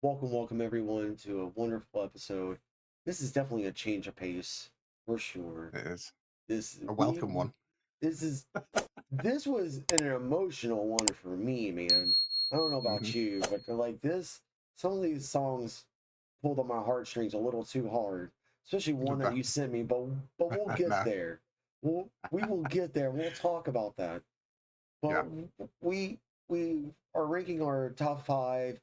welcome everyone to a wonderful episode. This is definitely a change of pace for sure. It is This a we welcome one. this is this was an emotional one for me, man. I don't know Hmm. about you, but like this, some of these songs pulled on my heartstrings a little too hard, especially one that you sent me. But we'll get No, there. We will get there. We'll talk about that. yeah, But we we are ranking our top five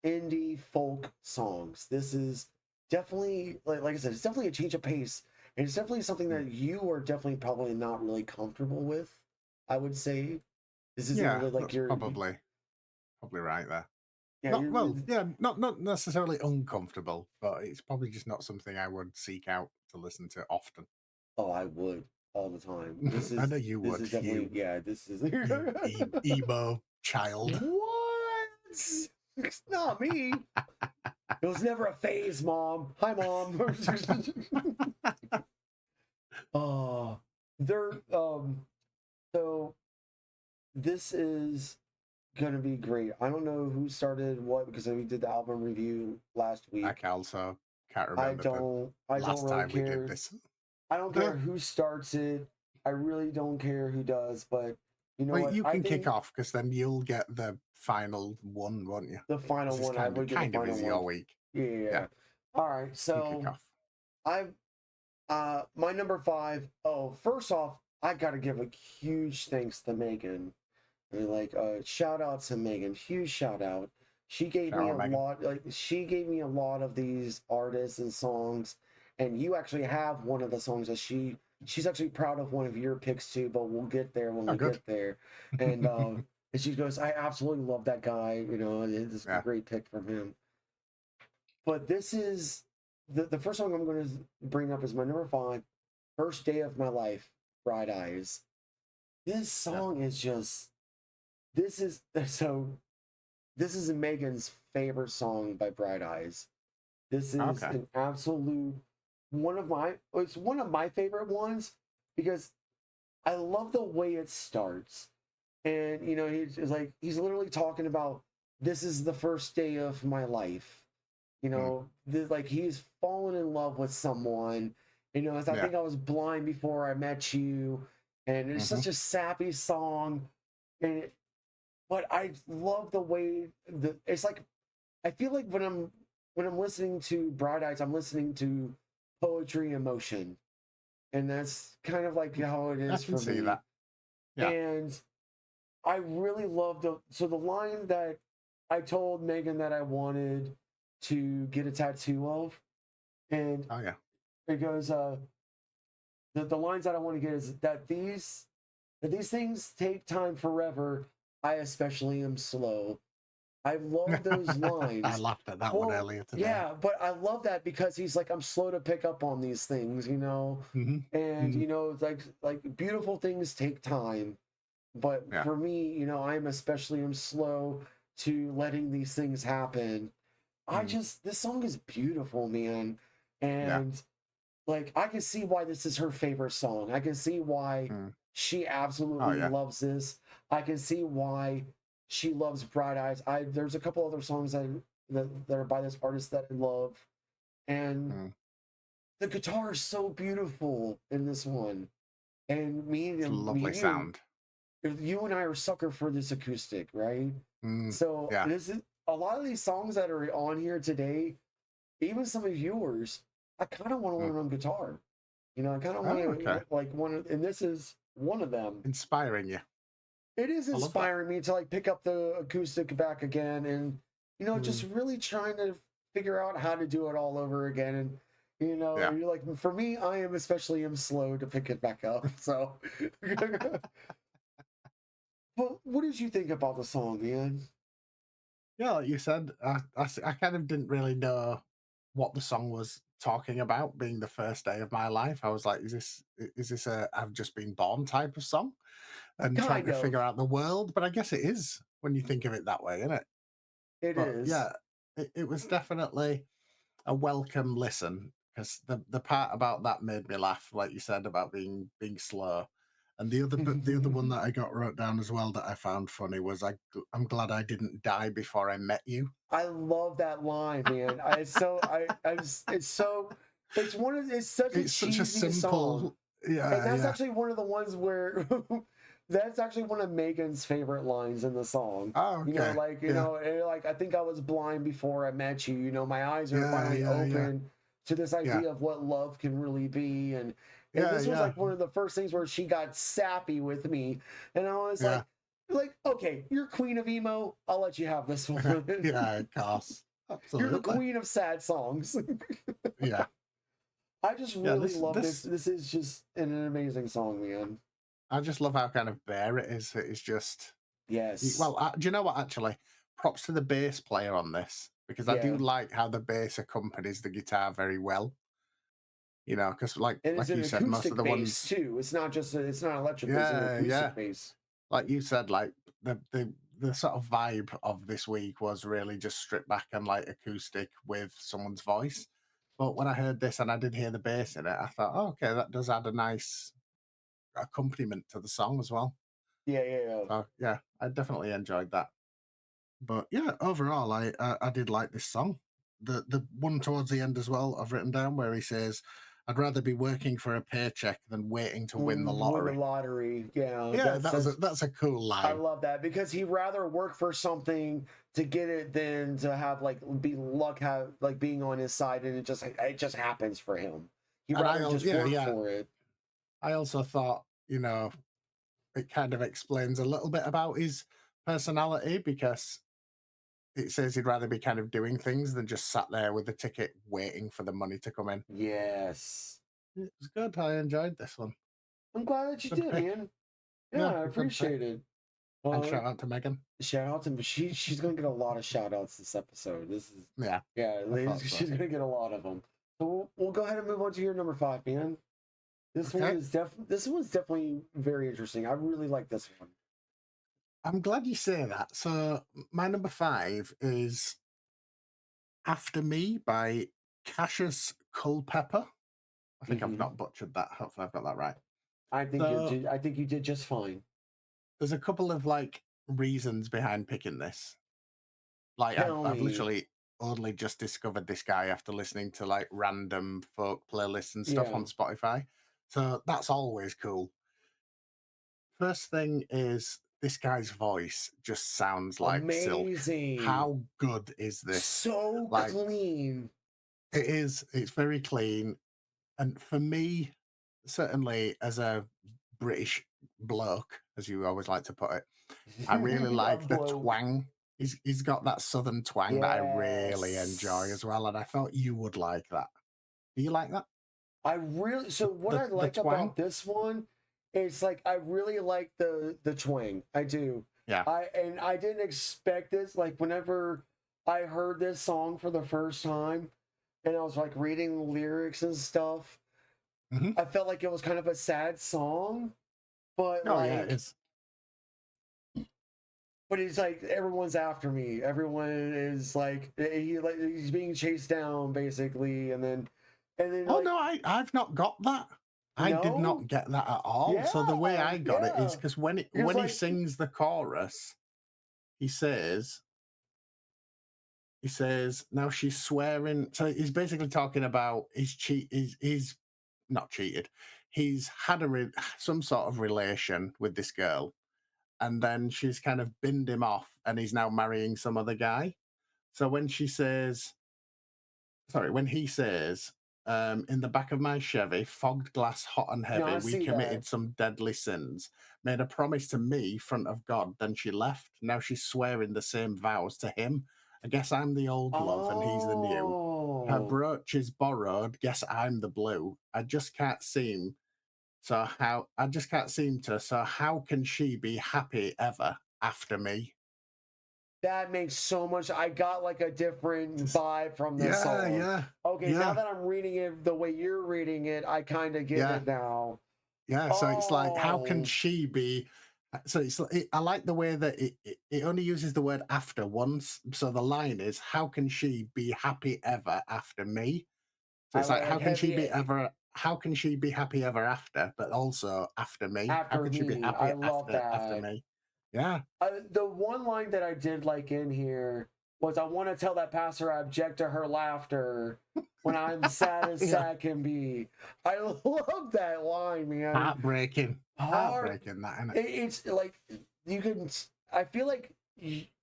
indie folk songs. This is definitely like I said, it's definitely a change of pace, and it's definitely something mm, that you are definitely probably not really comfortable with. I would say this isn't yeah. really like That's probably right there. yeah Not you're well, yeah, not necessarily uncomfortable, but it's probably just not something I would seek out to listen to often. oh I would all the time. I know you This would, is definitely you yeah this is emo child. what? It's not me. It was never a phase, Mom. Hi, Mom. Oh, they're so this is gonna be great. I don't know who started what because we did the album review last I week. also can't remember the I don't last really time we did care. this. I don't care who starts it. I really don't care who does, but you know Well, what? you I can kick think off because then you'll get the final one, won't you? the final This is one, I would get the kind of final is one. your week. Yeah. Yeah, All right. you kick So off. I my number five. Oh, first off, I gotta give a huge thanks to Megan. I mean, like, shout out to Megan, huge shout out. She gave me Shower a Megan. lot, like, she gave me a lot of these artists and songs. And you actually have one of the songs that she's actually proud of one of your picks too, but we'll get there when Oh, we good. get there. And and she goes, I absolutely love that guy, you know, and it's a Yeah. great pick from him. But this is the first song I'm going to bring up is my number five, First Day of My Life, Bright Eyes. This Yeah. song is just this is so this is Megan's favorite song by Bright Eyes. This is Okay. an absolute it's one of my favorite ones because I love the way it starts. And you know, he's literally talking about this is the first day of my life. You Mm. know, like he's fallen in love with someone. You know, as I Yeah. think I was blind before I met you. And it's Hmm. such a sappy song. And but I love the way the it's like I feel like when I'm listening to Bright Eyes, I'm listening to poetry in motion, and that's kind of like how it I is can for see me. that. Yeah. And I really love the line that I told Megan that I wanted to get a tattoo of, and Oh, yeah. it goes the lines that I want to get is that these things take time forever. I especially am slow. I love those I lines. laughed at that one Well, earlier today. yeah, but I love that because he's like, I'm slow to pick up on these things, you know, Hmm. and Hmm. you know, it's like beautiful things take time. But Yeah. for me, you know, I'm especially am slow to letting these things happen. Mm. This song is beautiful, man, Yeah. and like I can see why this is her favorite song. I can see why Mm. she Oh, absolutely yeah. loves this. I can see why she loves Bright Eyes. I there's a couple other songs that are by this artist that I love, and Mm. the guitar is so beautiful in this one. And It's a lovely you, sound. you and I are sucker for this acoustic, right? Mm. So Yeah. this is a lot of these songs that are on here today, even some of yours. I kind of want to Mm. learn on guitar. You know, I kind of want Oh, to okay. like one, and this is one of them. Inspiring you. It is I love that. inspiring me to like pick up the acoustic back again, and you know, just Mm. really trying to figure out how to do it all over again. And you know, Yeah. you're like for me, I am especially am slow to pick it back up. So, but what did you think about the song, man? Yeah, like you said, I kind of didn't really know what the song was talking about. Being the first day of my life, I was like, is this a I've just been born type of song?" And trying Kind to figure of. out the world. But I guess it is when you think of it that way, isn't it? It But is. yeah, it was definitely a welcome listen because the part about that made me laugh, like you said about being slow, And the other one that I got wrote down as well that I found funny was I'm glad I didn't die before I met you. I love that line, man. It's so, it's one of, it's such a It's such a cheesy song. simple, And yeah, that's yeah. actually one of the ones where that's actually one of Megan's favorite lines in the song. Oh, You know, okay, yeah, like I think I was blind before I met you. You know, my eyes are yeah, finally yeah, yeah, open to this yeah, idea of what love can really be. And yeah, this was yeah, like one of the first things where she got sappy with me, and I was yeah, like, okay, you're queen of emo. I'll let you have this one. yeah. Of course, You're the absolutely, queen of sad songs. yeah, I just yeah. really This love this. this This is just an amazing song, man. I just love how kind of bare it is. It is just Yes. well. Do you know what? Actually, props to the bass player on this because I do Yeah. like how the bass accompanies the guitar very well. You know, because And it's like an you said, most of acoustic the bass ones, too. It's not just it's not electric bass, it's an yeah, yeah. acoustic bass. Like you said, like the sort of vibe of this week was really just stripped back and like acoustic with someone's voice. But when I heard this and I did hear the bass in it, I thought, oh, okay, that does add a nice accompaniment to the song as well. Yeah, yeah, yeah. So yeah, I definitely enjoyed that. But yeah, overall, I did like this song. The one towards the end as well, I've written down where he says, "I'd rather be working for a paycheck than waiting to win the Win the lottery." lottery. Yeah, Yeah, that's a cool I line. love that because he'd rather work for something to get it than to have like be luck have like being on his side and it just happens for him. He'd And rather just yeah, work yeah, for it. I also thought, it kind of explains a little bit about his personality because it says he'd rather be kind of doing things than just sat there with the ticket waiting for the money to come in. Yes. It was good. I enjoyed this one. I'm glad that you Good did, pick. man. Yeah, Yeah, I good pick. appreciate it. And Uh, shout out to Megan. Shout out to she's gonna get a lot of shout outs this episode. This is Yeah, yeah, I thought so. she's gonna get a lot of them. So we'll go ahead and move on to your number five, man. Okay. This one's definitely very interesting. I really like this one. I'm glad you say that. So my number five is After Me by Cassius Culpepper. I think I've Hmm. not butchered that. Hopefully I've got that right. I So think you did just fine. there's a couple of like reasons behind picking this. Like Tell I've me, literally only just discovered this guy after listening to like random folk playlists and stuff yeah, on Spotify. So that's always cool. First thing is this guy's voice just sounds like silk. amazing, How good is this? so Like clean. it is, it's very clean. And for me, certainly as a British bloke, as you always like to put it, I really A like the bloke. twang. He's got that southern twang that I really enjoy Yes. as well, and I thought you would like that. Do you like that? I really so what I The like twang? about this one is like I really like the twang. I do. Yeah. I didn't expect this. Like whenever I heard this song for the first time and I was like reading the lyrics and stuff, Hmm. I felt like it was kind of a sad song, but Oh yeah, it's he's like everyone's after me. Everyone is like he's being chased down basically and then oh like no, I've not got that. I did no? not get that at all. So the way Yeah, I got it is yeah. because Because when he like sings the chorus, he says now she's swearing. So he's basically talking about he's not cheated. He's had some sort of relation with this girl, and then she's kind of binned him off, and he's now marrying some other guy. So when he says, in the back of my Chevy, fogged glass, hot and no, heavy, I we see that. committed some deadly sins, made a promise to me, front of God, then she left. Now she's swearing the same vows to him. I guess I'm the old love and he's the new. Her Oh, brooch is borrowed, guess I'm the blue. I just can't seem to, so how can she be happy ever after me? that makes so much. I got like a different Just, vibe from this yeah, song. yeah, Okay, now yeah, that I'm reading it the way you're reading it, I kind of get yeah. it now. Yeah, so it's like, how can Oh, she be? So I like the way that it only uses the word after once. So the line is, "How can she be happy ever after me?" So I it's like, like how can she heavy. be ever? how can she be happy ever after, but also after me? How After can she be me, happy I love after that. me? Yeah. The one line that I did like in here was, "I want to tell that pastor I object to her laughter when I'm sad as Yeah. sad can be." I love that line, man. Heartbreaking. Hard. Heartbreaking, that, innit? It's like you can. I feel like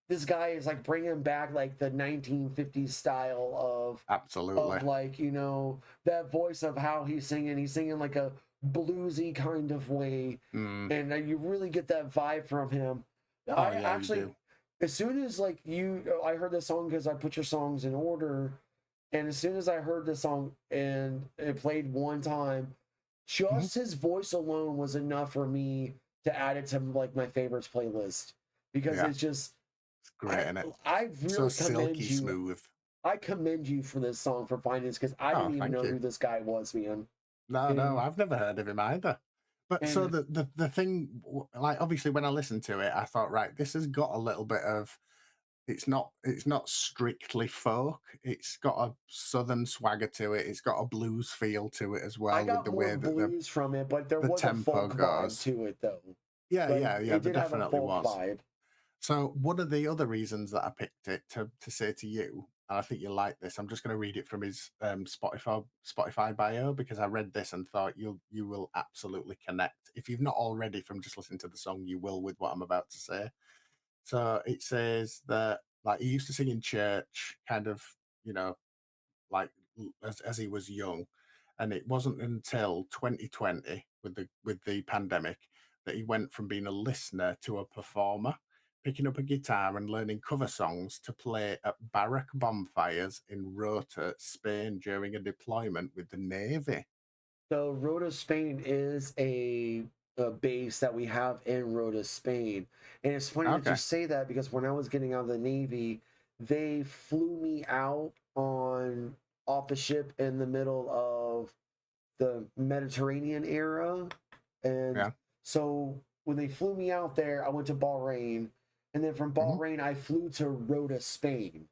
this guy is like bringing back like the 1950s style Absolutely. of like, you know, that voice of how he's singing. He's singing like a bluesy kind of way, Mm. and you really get that vibe from him. Oh, I yeah, you actually, do. as soon as like I heard the song because I put your songs in order, and as soon as I heard the song and it played one time, Mhm. just his voice alone was enough for me to add it to like my favorites playlist because Yeah, it's just it's great, innit? I So really commend silky you. smooth. I commend you for this song for finding this because I Oh, didn't even thank know you. who this guy was, man. No, no, And I've never heard of him either. But so and the thing, like, obviously when I listened to it, I thought, right, this has got a little bit of, it's not strictly folk. It's got a southern swagger to it. It's got a blues feel to it as I well, with got the more way that the blues from it, but there the was a tempo folk vibe goes. to it though. Yeah, Like yeah, yeah. it There did have a definitely folk was. vibe. So one of the other reasons that I picked it to say to you, and I think you'll like this, I'm just going to read it from his Spotify bio, because I read this and thought you will absolutely connect. If you've not already from just listening to the song, you will with what I'm about to say. So it says that, like, he used to sing in church, kind of, you know, like, as he was young, and it wasn't until 2020 with the pandemic that he went from being a listener to a performer, picking up a guitar and learning cover songs to play at barrack bonfires in Rota, Spain, during a deployment with the Navy. So Rota, Spain is a base that we have in Rota, Spain. And it's funny that you Okay. say that because when I was getting out of the Navy, they flew me out on off the ship in the middle of the Mediterranean era. And Yeah. so when they flew me out there, I went to Bahrain. And then from Hmm. Bahrain, I flew to Rota, Spain.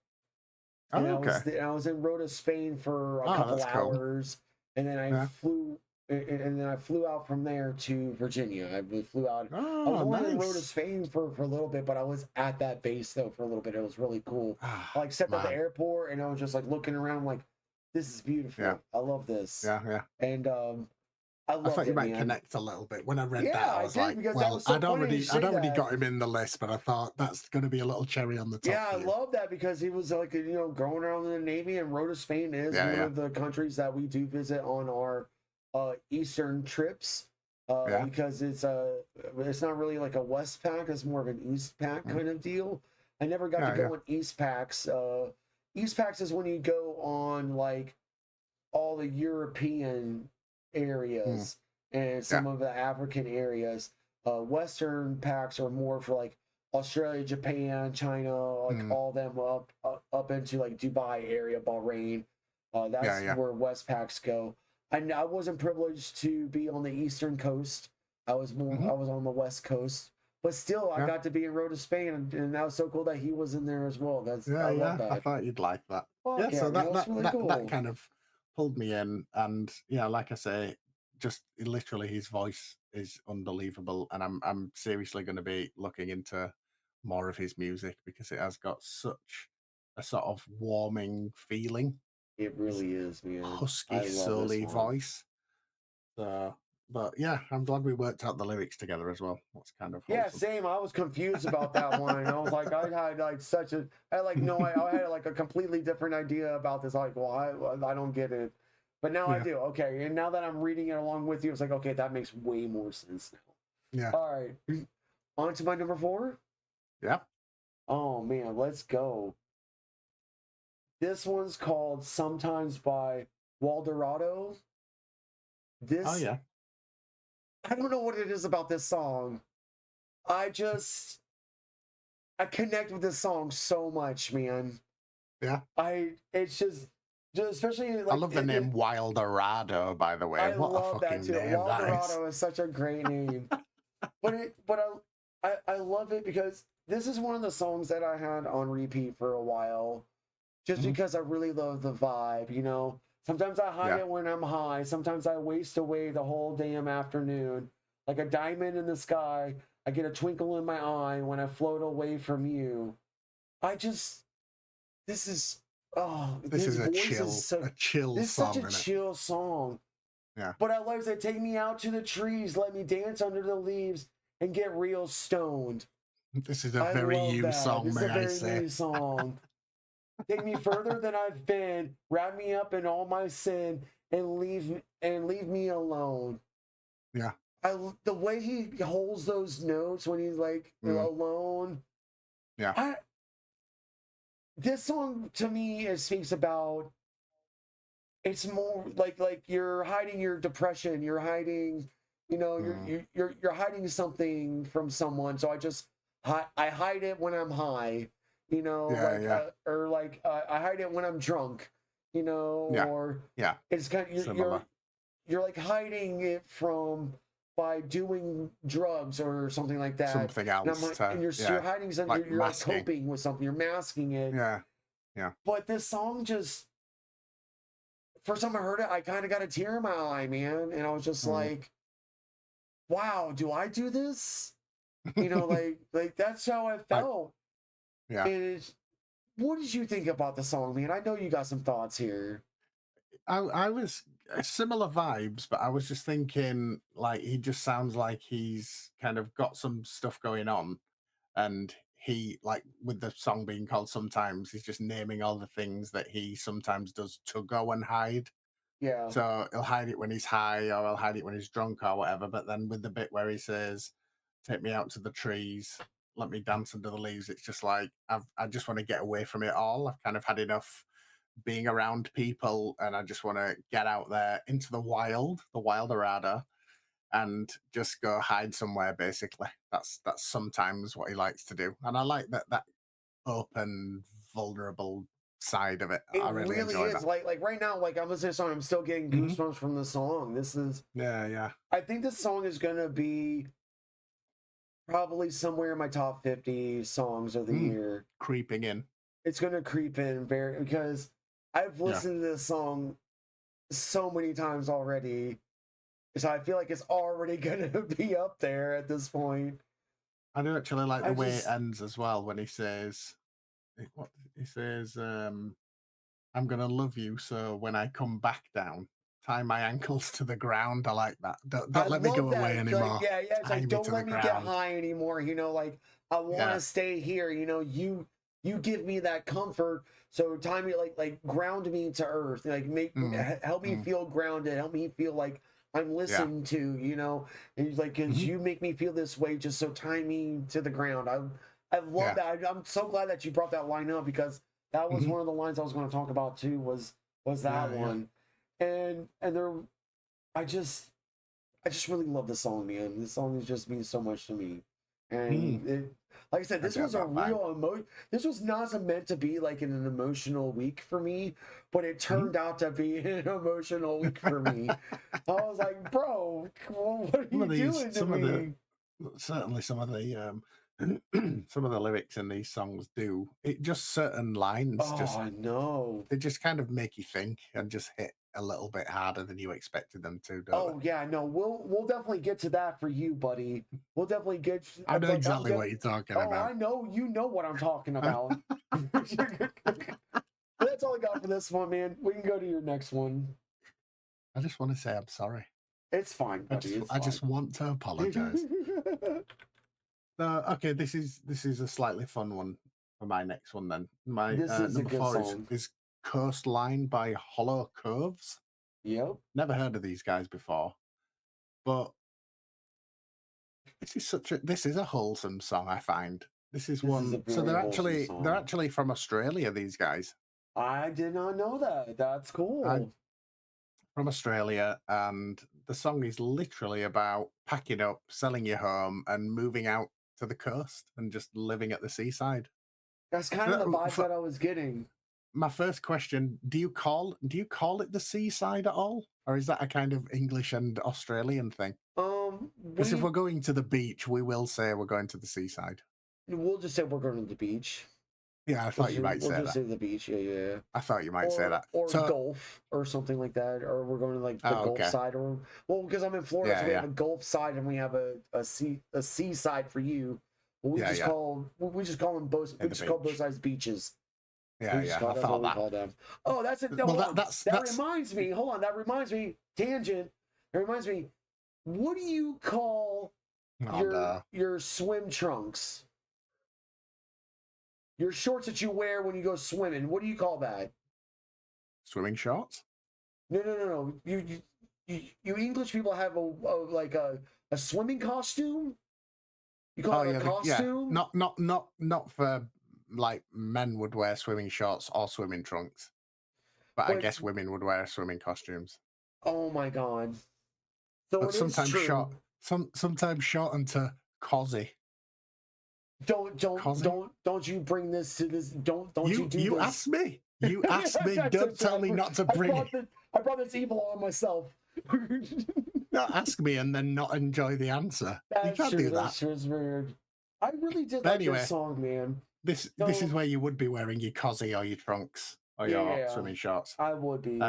And Oh, okay. I was in Rota, Spain for a Oh, couple that's cool. hours, and then Yeah. I flew out from there to Virginia. I flew out. I was Oh, only in Rota, nice. Spain for a little bit, but I was at that base though for a little bit. It was really cool. I Ah, like stepped at the man. airport and I was just like looking around, like this is Yeah. beautiful. I love this, Yeah. Yeah. and I I thought loved you it, might man. connect a little bit. When I read that, Yeah, I I was did like, because that well, was so funny you I'd say already that. got him in the list, but I thought that's going to be a little cherry on the top Yeah, for I you. love that because he was like, you know, going around in the Navy, and Rota, Spain is Yeah, one yeah, of the countries that we do visit on our eastern trips. yeah. Because it's not really like a West Pack, it's more of an East Pack Mhm. kind of deal. I never got to Yeah, yeah. go on East Packs. East Packs is when you go on like all the European Mm, areas and yeah. some of the African areas. Western packs are more for like Australia, Japan, China, like Mm, all them up into like Dubai area, Bahrain. yeah, That's yeah. where West packs go. I wasn't privileged to be on the eastern coast. Hmm. I was on the west coast, but still I Yeah, got to be in Rota, Spain, and that was so cool that he was in there as well. yeah, I love yeah. I that. thought you'd like that. Yeah, Fuck yeah, so man, that's really that cool. kind of pulled me in, and yeah, like I say, just literally his voice is unbelievable, and I'm seriously going to be looking into more of his music because it has got such a sort of warming feeling. It His really is, man. husky, I love this surly one. voice. But yeah, I'm glad we worked out the lyrics together as well. That's kind of Yeah, wholesome. same. I was confused about that one. I was like, I had like no, I had like a completely different idea about this. Like, I don't get it, but now I Yeah, do. Okay, and now that I'm reading it along with you, it's like, okay, that makes way more sense yeah, now. All right, on to my number four. yeah. Oh man, let's go. This one's called "Sometimes" by Waldorado. Oh This yeah, I don't know what it is about this song. I just I connect with this song so much, man. yeah. It's just especially I like love the name Wildorado, by the way. I What a love that fucking too. name that is. Waldorado is such a great name, but I love it because this is one of the songs that I had on repeat for a while, just Mhm. because I really love the vibe. You know, Sometimes I hide Yeah. it when I'm high. Sometimes I waste away the whole damn afternoon. Like a diamond in the sky, I get a twinkle in my eye when I float away from you. I just, this is, oh, This his is voice is so, a chill this is such song, a isn't it? chill song. Yeah. But I love that take me out to the trees, let me dance under the leaves and get real stoned. This is a I very love you that. song, This is may a I very say. me song. Take me further than I've been, wrap me up in all my sin, and leave me alone. Yeah. The way he holds those notes when he's like Mm, alone. yeah. I This song to me it speaks about it's more like you're hiding your depression, you're hiding, you know, Mm, you're hiding something from someone. So I hide it when I'm high, you know, yeah, yeah, or like I hide it when I'm drunk, you know, yeah, or yeah. it's kind of Similar. you're like hiding it from by doing drugs or something like that. Something And I'm else like, and to, you're yeah, hiding something, like you're like masking. coping with something, you're masking it. Yeah, yeah. But this song just first time I heard it, I kind of got a tear in my eye, man. And I was just Mm. like, wow, do I do this? You know, like that's how I Like, felt. yeah. And what did you think about the song, man? I know you got some thoughts here. I was similar vibes, but I was just thinking, like, he just sounds like he's kind of got some stuff going on, and he, like, with the song being called Sometimes, he's just naming all the things that he sometimes does to go and hide. Yeah. So he'll hide it when he's high, or he'll hide it when he's drunk, or whatever. But then with the bit where he says, "Take me out to the trees, let me dance under the leaves," it's just like I just want to get away from it all. I've kind of had enough being around people, and I just want to get out there into the wilderada, and just go hide somewhere. Basically, that's sometimes what he likes to do, and I like that open, vulnerable side of it. It I really really enjoy is. that. Like right now, like I'm listening to this song, I'm still getting Hmm. goosebumps from the song. This is Yeah, yeah. I think this song is gonna be probably somewhere in my top 50 songs of the Mm, year. creeping in. It's gonna creep in very because I've Yeah. listened to this song so many times already. So I feel like it's already gonna be up there at this point. I do actually like the I way it just ends as well when he says, what he says, I'm gonna love you, so when I come back down, tie my ankles to the ground. I like that. I Don't let me love go away that. Like, anymore. yeah, it's Tie like me don't to the let me get ground. high anymore. You know, like I want Yeah. to stay here. You know, you give me that comfort. So time me like ground me to earth. Like Mm, help me mm, feel grounded. Help me feel like I'm yeah. listened to. You know, and he's like, cause Hmm. you make me feel this way. Just so tie me to the ground. I love Yeah. that. I'm so glad that you brought that line up because that was Hmm. one of the lines I was going to talk about too. Was that Yeah. Yeah. one, and there I just I just really love the song, man. This song has just means so much to me. Mm, And it, like I said, I this get was a that vibe. real This was not meant to be like an emotional week for me, but it Mhm. turned out to be an emotional week for me. I was like, bro, what are Some you of these, doing to some of the, me? certainly some of the, some of the lyrics in these songs do it. Just certain lines, Oh, just I know. they just kind of make you think and just hit a little bit harder than you expected them to, don't they? Oh yeah, no, we'll definitely get to that for you, buddy. We'll definitely get I know like I'm exactly good. what you're talking Oh, I about. know you know what I'm talking about. That's all I got for this one, man. We can go to your next one. I just want to say I'm sorry. It's fine, buddy. It's I fine. just want to apologize. Okay, this is a slightly fun one for my next one. Then my This is a number good four song. is Coastline by Hollow Coves. Yep. Never heard of these guys before, but this is a wholesome song. I find this is This is a one. So very wholesome they're song. actually from Australia. These guys. I did not know that. That's I cool. from Australia, and the song is literally about packing up, selling your home, and moving out to the coast and just living at the seaside. That's kind of Uh, the vibes For that I was getting. my first question, do you call it the seaside at all, or is that a kind of English and Australian thing? Because if We we're going to the beach, we will say we're going to the seaside. we'll just say we're going to the beach. Yeah, I thought you might We'll say just that. say the beach. Yeah, yeah. I thought you might say that. Or So, Gulf or something like that, or we're going to like the oh, Gulf okay. side, or well, because I'm in Florida, so Yeah, we yeah. have a Gulf side and we have a sea side for you. But Yeah, yeah. we just call them both we In the just call both beach. sides beaches. Yeah, yeah. I That's what thought we that. call them. Oh, that's it. No, Well, hold on. That that's reminds me. Hold on. That reminds me. Tangent. That reminds me. What do you call oh no. your swim trunks? Your shorts that you wear when you go swimming. What do you call that? Swimming shorts? No, no, no, no. You English people have a swimming costume. You call Oh it a yeah, yeah. costume. Not for like men would wear swimming shorts or swimming trunks, but I But guess women would wear swimming costumes. oh my god. So it is Sometimes true. short, sometimes shortened to cosy. Cosy. Don't you bring this to this. Don't you do You this. asked me. You asked me. Don't tell me not to bring it. I brought this evil on myself. Not ask me and then not enjoy the answer. You can't do that. That's true. It's weird. I really did But like anyway, this song, man. this is where you would be wearing your cosy or your trunks or your swimming shorts. I would be.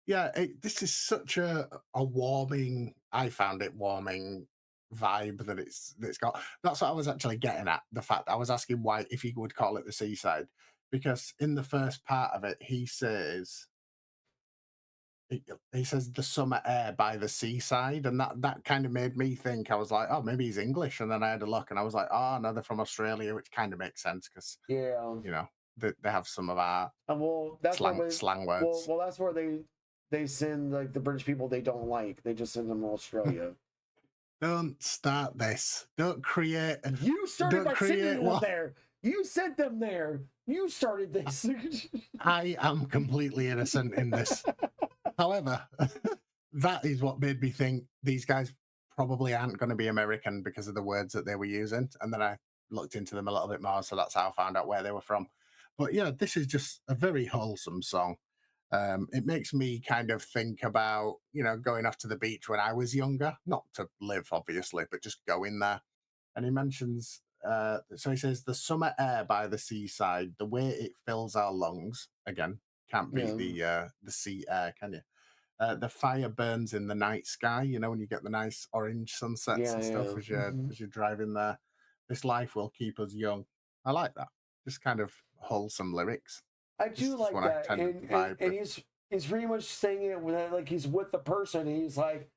Yeah, this is such a warming. I found it warming vibe that it's got. That's what I was actually getting at. The fact I was asking why if he would call it the seaside, because in the first part of it he says he says the summer air by the seaside, and that kind of made me think. I was like, oh, maybe he's English, and then I had a look, and I was like, oh no, they're from Australia, which kind of makes sense because Yeah. you know they have some of our Well, that's slang words. Well, that's where they send like the British people they don't like. They just send them to Australia. Don't start this. Don't create. You started by sending them what? there. You sent them there. You started this. I am completely innocent in this. However, that is what made me think these guys probably aren't going to be American because of the words that they were using. And then I looked into them a little bit more, so that's how I found out where they were from. But yeah, this is just a very wholesome song. It makes me kind of think about, going off to the beach when I was younger, not to live, obviously, but just going there. And he mentions, so he says, the summer air by the seaside, the way it fills our lungs. Again, can't beat the sea air, can you? The fire burns in the night sky. When you get the nice orange sunsets and stuff as you're driving there. This life will keep us young. I like that. Just kind of wholesome lyrics. I do like that, and he's pretty much saying it with like he's with the person. And he's like,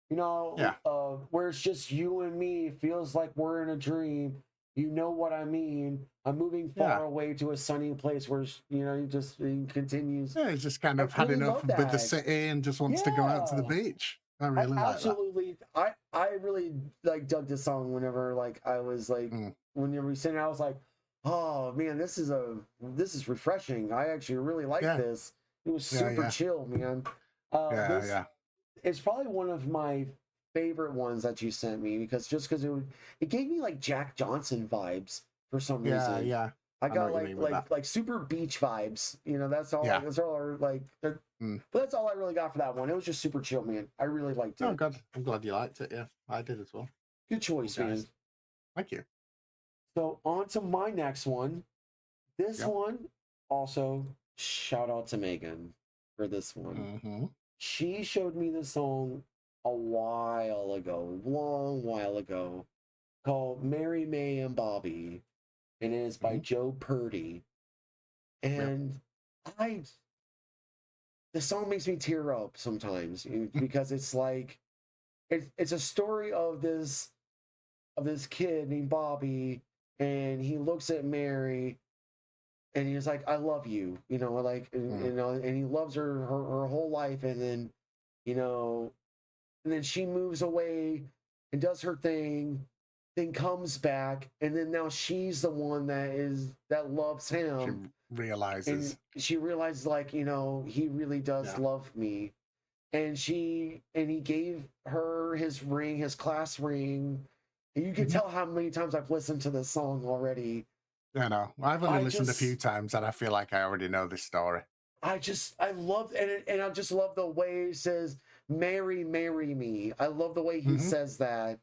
where it's just you and me. It feels like we're in a dream. You know what I mean? I'm moving far away to a sunny place where he continues. Yeah, he's just kind of had enough with the city and just wants to go out to the beach. I really like absolutely. That. I really like dug this song whenever like I was like whenever we sang it, I was like, oh man, this is refreshing. I actually really like this. It was super chill, man. It's probably one of my favorite ones that you sent me because it gave me like Jack Johnson vibes for some reason. Yeah. I got like super beach vibes. That's all. That's all. But that's all I really got for that one. It was just super chill, man. I really liked it. Oh God, I'm glad you liked it. Yeah, I did as well. Good choice, man. Thank you. So on to my next one. This one also shout out to Megan for this one. Mm-hmm. She showed me the song a while ago, long while ago, called Mary May and Bobby, and it is by Joe Purdy. And the song makes me tear up sometimes because it's like it's a story of this kid named Bobby, and he looks at Mary and he's like, I love you, and he loves her whole life, and then she moves away and does her thing, then comes back, and then now she's the one that loves him. She realizes like, he really does love me. And he gave her his ring, his class ring. And you can tell how many times I've listened to this song already. I know. I've only listened a few times, and I feel like I already know this story. I love, and I just love the way he says, "Marry, marry me." I love the way he says that.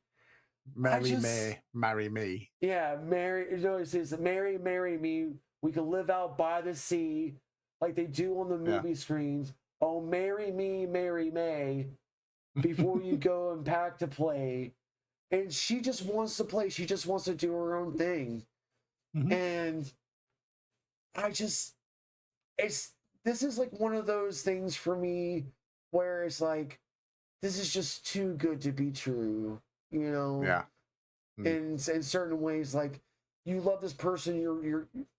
Marry me. Yeah, marry. It says, "Marry, marry me. We could live out by the sea like they do on the movie screens. Oh, marry me, Mary May, before you go and pack to play. And she just wants to play. She just wants to do her own thing. And I just, this is like one of those things for me where it's like, this is just too good to be true, you know? Yeah. In certain ways, like you love this person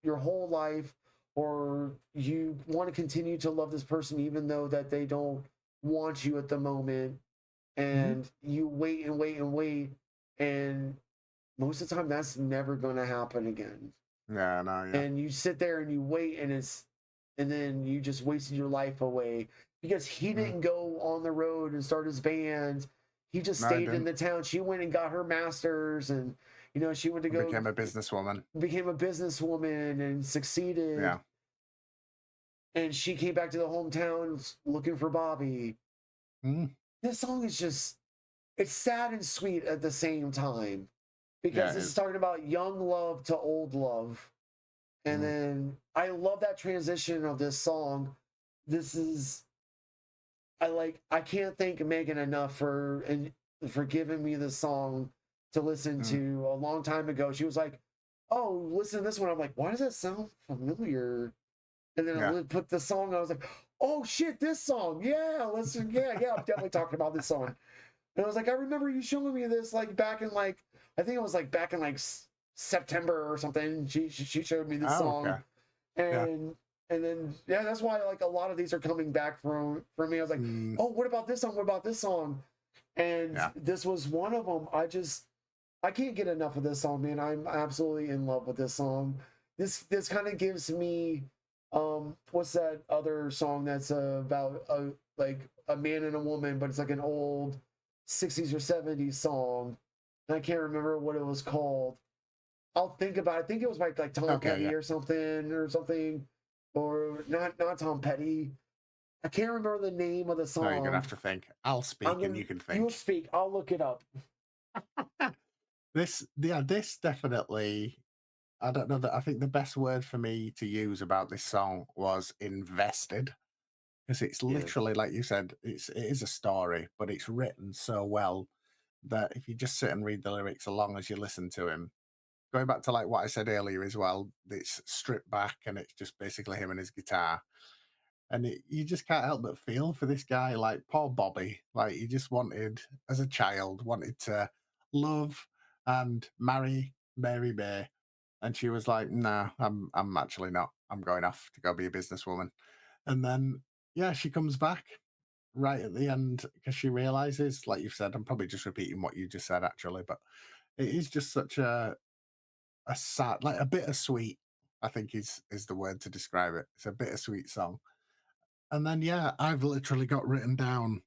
your whole life, or you want to continue to love this person even though that they don't want you at the moment, and you wait and wait and wait, and most of the time that's never going to happen again. Yeah, no, yeah. And you sit there and you wait, and then you just wasted your life away because he didn't go on the road and start his band. He just stayed in the town. She went and got her master's, and you know, she went to go became a businesswoman and succeeded. Yeah. And she came back to the hometown looking for Bobby. This song is just, it's sad and sweet at the same time, because this is talking about young love to old love. And then I love that transition of this song. This is, I can't thank Megan enough for giving me this song to listen to a long time ago. She was like, "Oh, listen to this one." I'm like, "Why does that sound familiar?" And then I put the song. I was like, "Oh shit, this song! Yeah, listen, yeah, I'm definitely talking about this song." And I was like, "I remember you showing me this like back in like, I think it was like back in like September or something." She showed me this song, and then that's why like a lot of these are coming back for me. I was like, "Oh, what about this song? What about this song?" And this was one of them. I can't get enough of this song, man. I'm absolutely in love with this song. This kind of gives me, what's that other song that's about like a man and a woman, but it's like an old 60s or 70s song. And I can't remember what it was called. I'll think about it. I think it was like Tom Petty or something, or not Tom Petty. I can't remember the name of the song. No, you're gonna have to think. I'll speak and you can think. You'll speak. I'll look it up. This definitely. I don't know that. I think the best word for me to use about this song was invested, because it's literally like you said. It is a story, but it's written so well that if you just sit and read the lyrics along as you listen to him, going back to like what I said earlier as well, it's stripped back and it's just basically him and his guitar. And you just can't help but feel for this guy, like poor Bobby. Like he just wanted, as a child, wanted to love and marry Mary May, and she was like, "Nah, I'm actually not. I'm going off to go be a businesswoman." And then, she comes back right at the end because she realizes, like you've said, I'm probably just repeating what you just said actually, but it is just such a sad, like a bittersweet. I think is the word to describe it. It's a bittersweet song. And then, I've literally got written down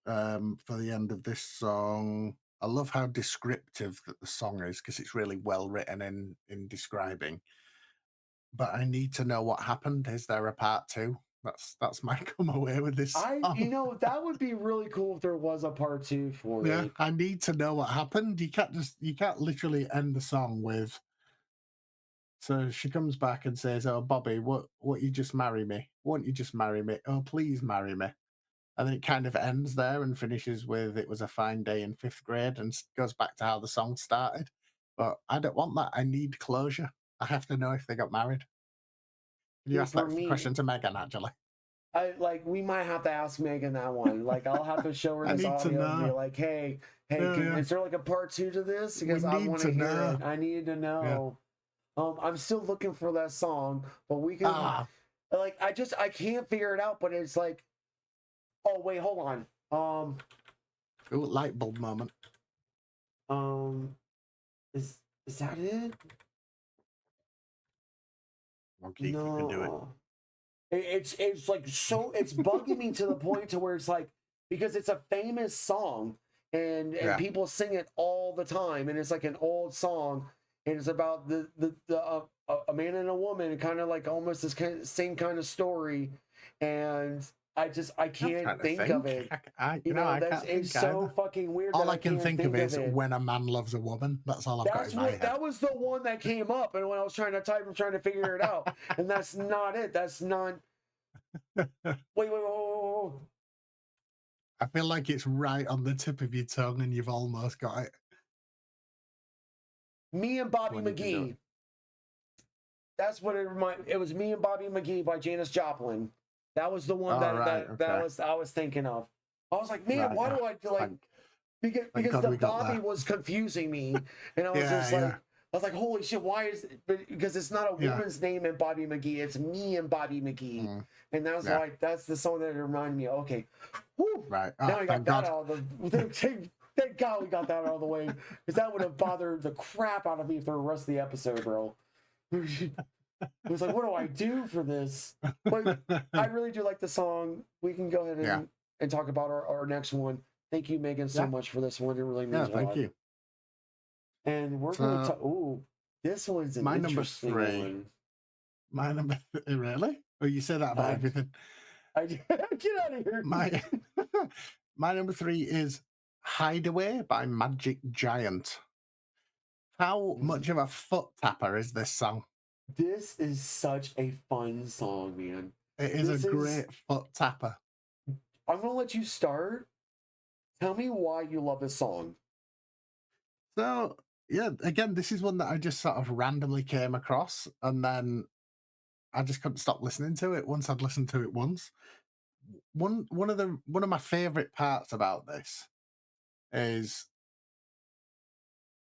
for the end of this song. I love how descriptive that the song is, because it's really well written in describing. But I need to know what happened. Is there a part two? That's my come away with this song. That would be really cool if there was a part two for it. I need to know what happened. You can't literally end the song with. So she comes back and says, "Oh, Bobby, what you just marry me? Won't you just marry me? Oh, please marry me." And then it kind of ends there and finishes with, "It was a fine day in 5th grade," and goes back to how the song started. But I don't want that. I need closure. I have to know if they got married. Can you ask that question to Megan, actually? We might have to ask Megan that one. Like, I'll have to show her this audio and be like, hey, is there like a part two to this? Because I want to hear it. I need to know. I'm still looking for that song, but we can I can't figure it out, but it's like, oh wait, hold on. Ooh, light bulb moment. Is that it? Okay, no. You can do it. It's like, so it's bugging me to the point to where it's like, because it's a famous song and people sing it all the time, and it's like an old song, and it's about a man and a woman, kind of like almost this same kind of story, and I I'm can't trying to think of think. it. You know, I That's can't it's think so either. fucking weird that All I I can can't think of think of is it. when a man loves a woman. That's all I've got in my head. That was the one that came up, and when I was trying to type, I'm trying to figure it out, and that's not it. That's not. Wait. I feel like it's right on the tip of your tongue, and you've almost got it. Me and Bobby When you can do it. McGee. That's what it reminded. It was Me and Bobby McGee by Janis Joplin. That was the one Oh, right, that okay. I was thinking of. I was like, man, Right, why do I feel like because God the we got Bobby there. was confusing me, and I was Yeah, just yeah, like, I was like, holy shit, why is it? Because it's not a yeah. woman's name in Bobby McGee, it's Me and Bobby McGee, and that's Yeah. why that's the song that it reminded me of. Okay, whew, Right. now Oh, I got thank that God. out of the. Thank God we got that out of the way, because that would have bothered the crap out of me for the rest of the episode, bro. It was like, what do I do for this? But I really do like the song. We can go ahead Yeah. and talk about our next one. Thank you, Megan, so Yeah. much for this one. It really means Yeah, a thank lot. you. And we're going to talk. Ooh, this one's an My number interesting 3. one. My number really? Oh, you say that about everything. Get out of here. My number 3 is Hideaway by Magic Giant. How much of a foot tapper is this song? This is such a fun song, man. It is a great foot tapper. I'm going to let you start. Tell me why you love this song. So, yeah, again, this is one that I just sort of randomly came across, and then I just couldn't stop listening to it once I'd listened to it once. One of my favorite parts about this is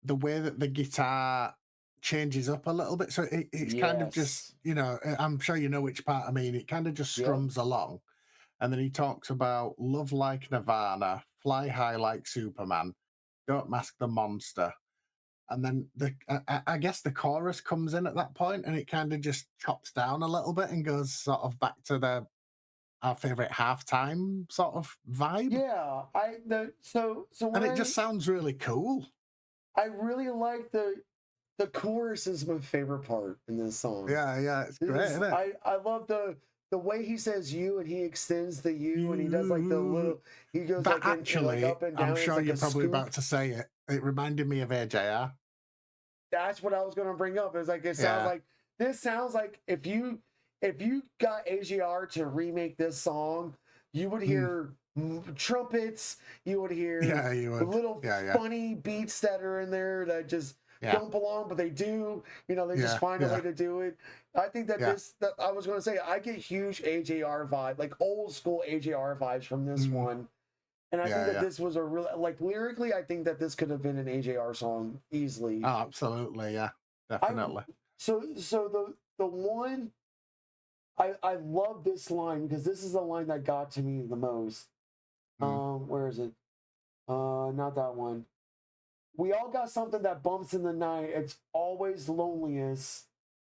the way that the guitar changes up a little bit. So it's kind of just, I'm sure you know which part I mean. It kind of just strums along. And then he talks about love like Nirvana, fly high like Superman, don't mask the monster. And then I guess the chorus comes in at that point, and it kind of just chops down a little bit and goes sort of back to our favorite halftime sort of vibe. Yeah, And it just sounds really cool. I really like the chorus is my favorite part in this song. Yeah, it's great, isn't it? I love the way he says you and he extends the you and he does like the little he goes that like actually, like up and down. I'm sure like you're probably scoop. about to say it. It reminded me of AJR. That's what I was gonna bring up. It's like this sounds like if you got AGR to remake this song, you would hear trumpets, you would hear little funny beats that are in there that just don't belong, but they do. They just find a way to do it. I think that that I was going to say, I get huge AJR vibe, like old school AJR vibes from this one. And I think that this was a real, like lyrically, I think that this could have been an AJR song easily. Oh, absolutely. Yeah, definitely. So the one, I love this line because this is the line that got to me the most. Where is it? Not that one. We all got something that bumps in the night. It's always loneliness.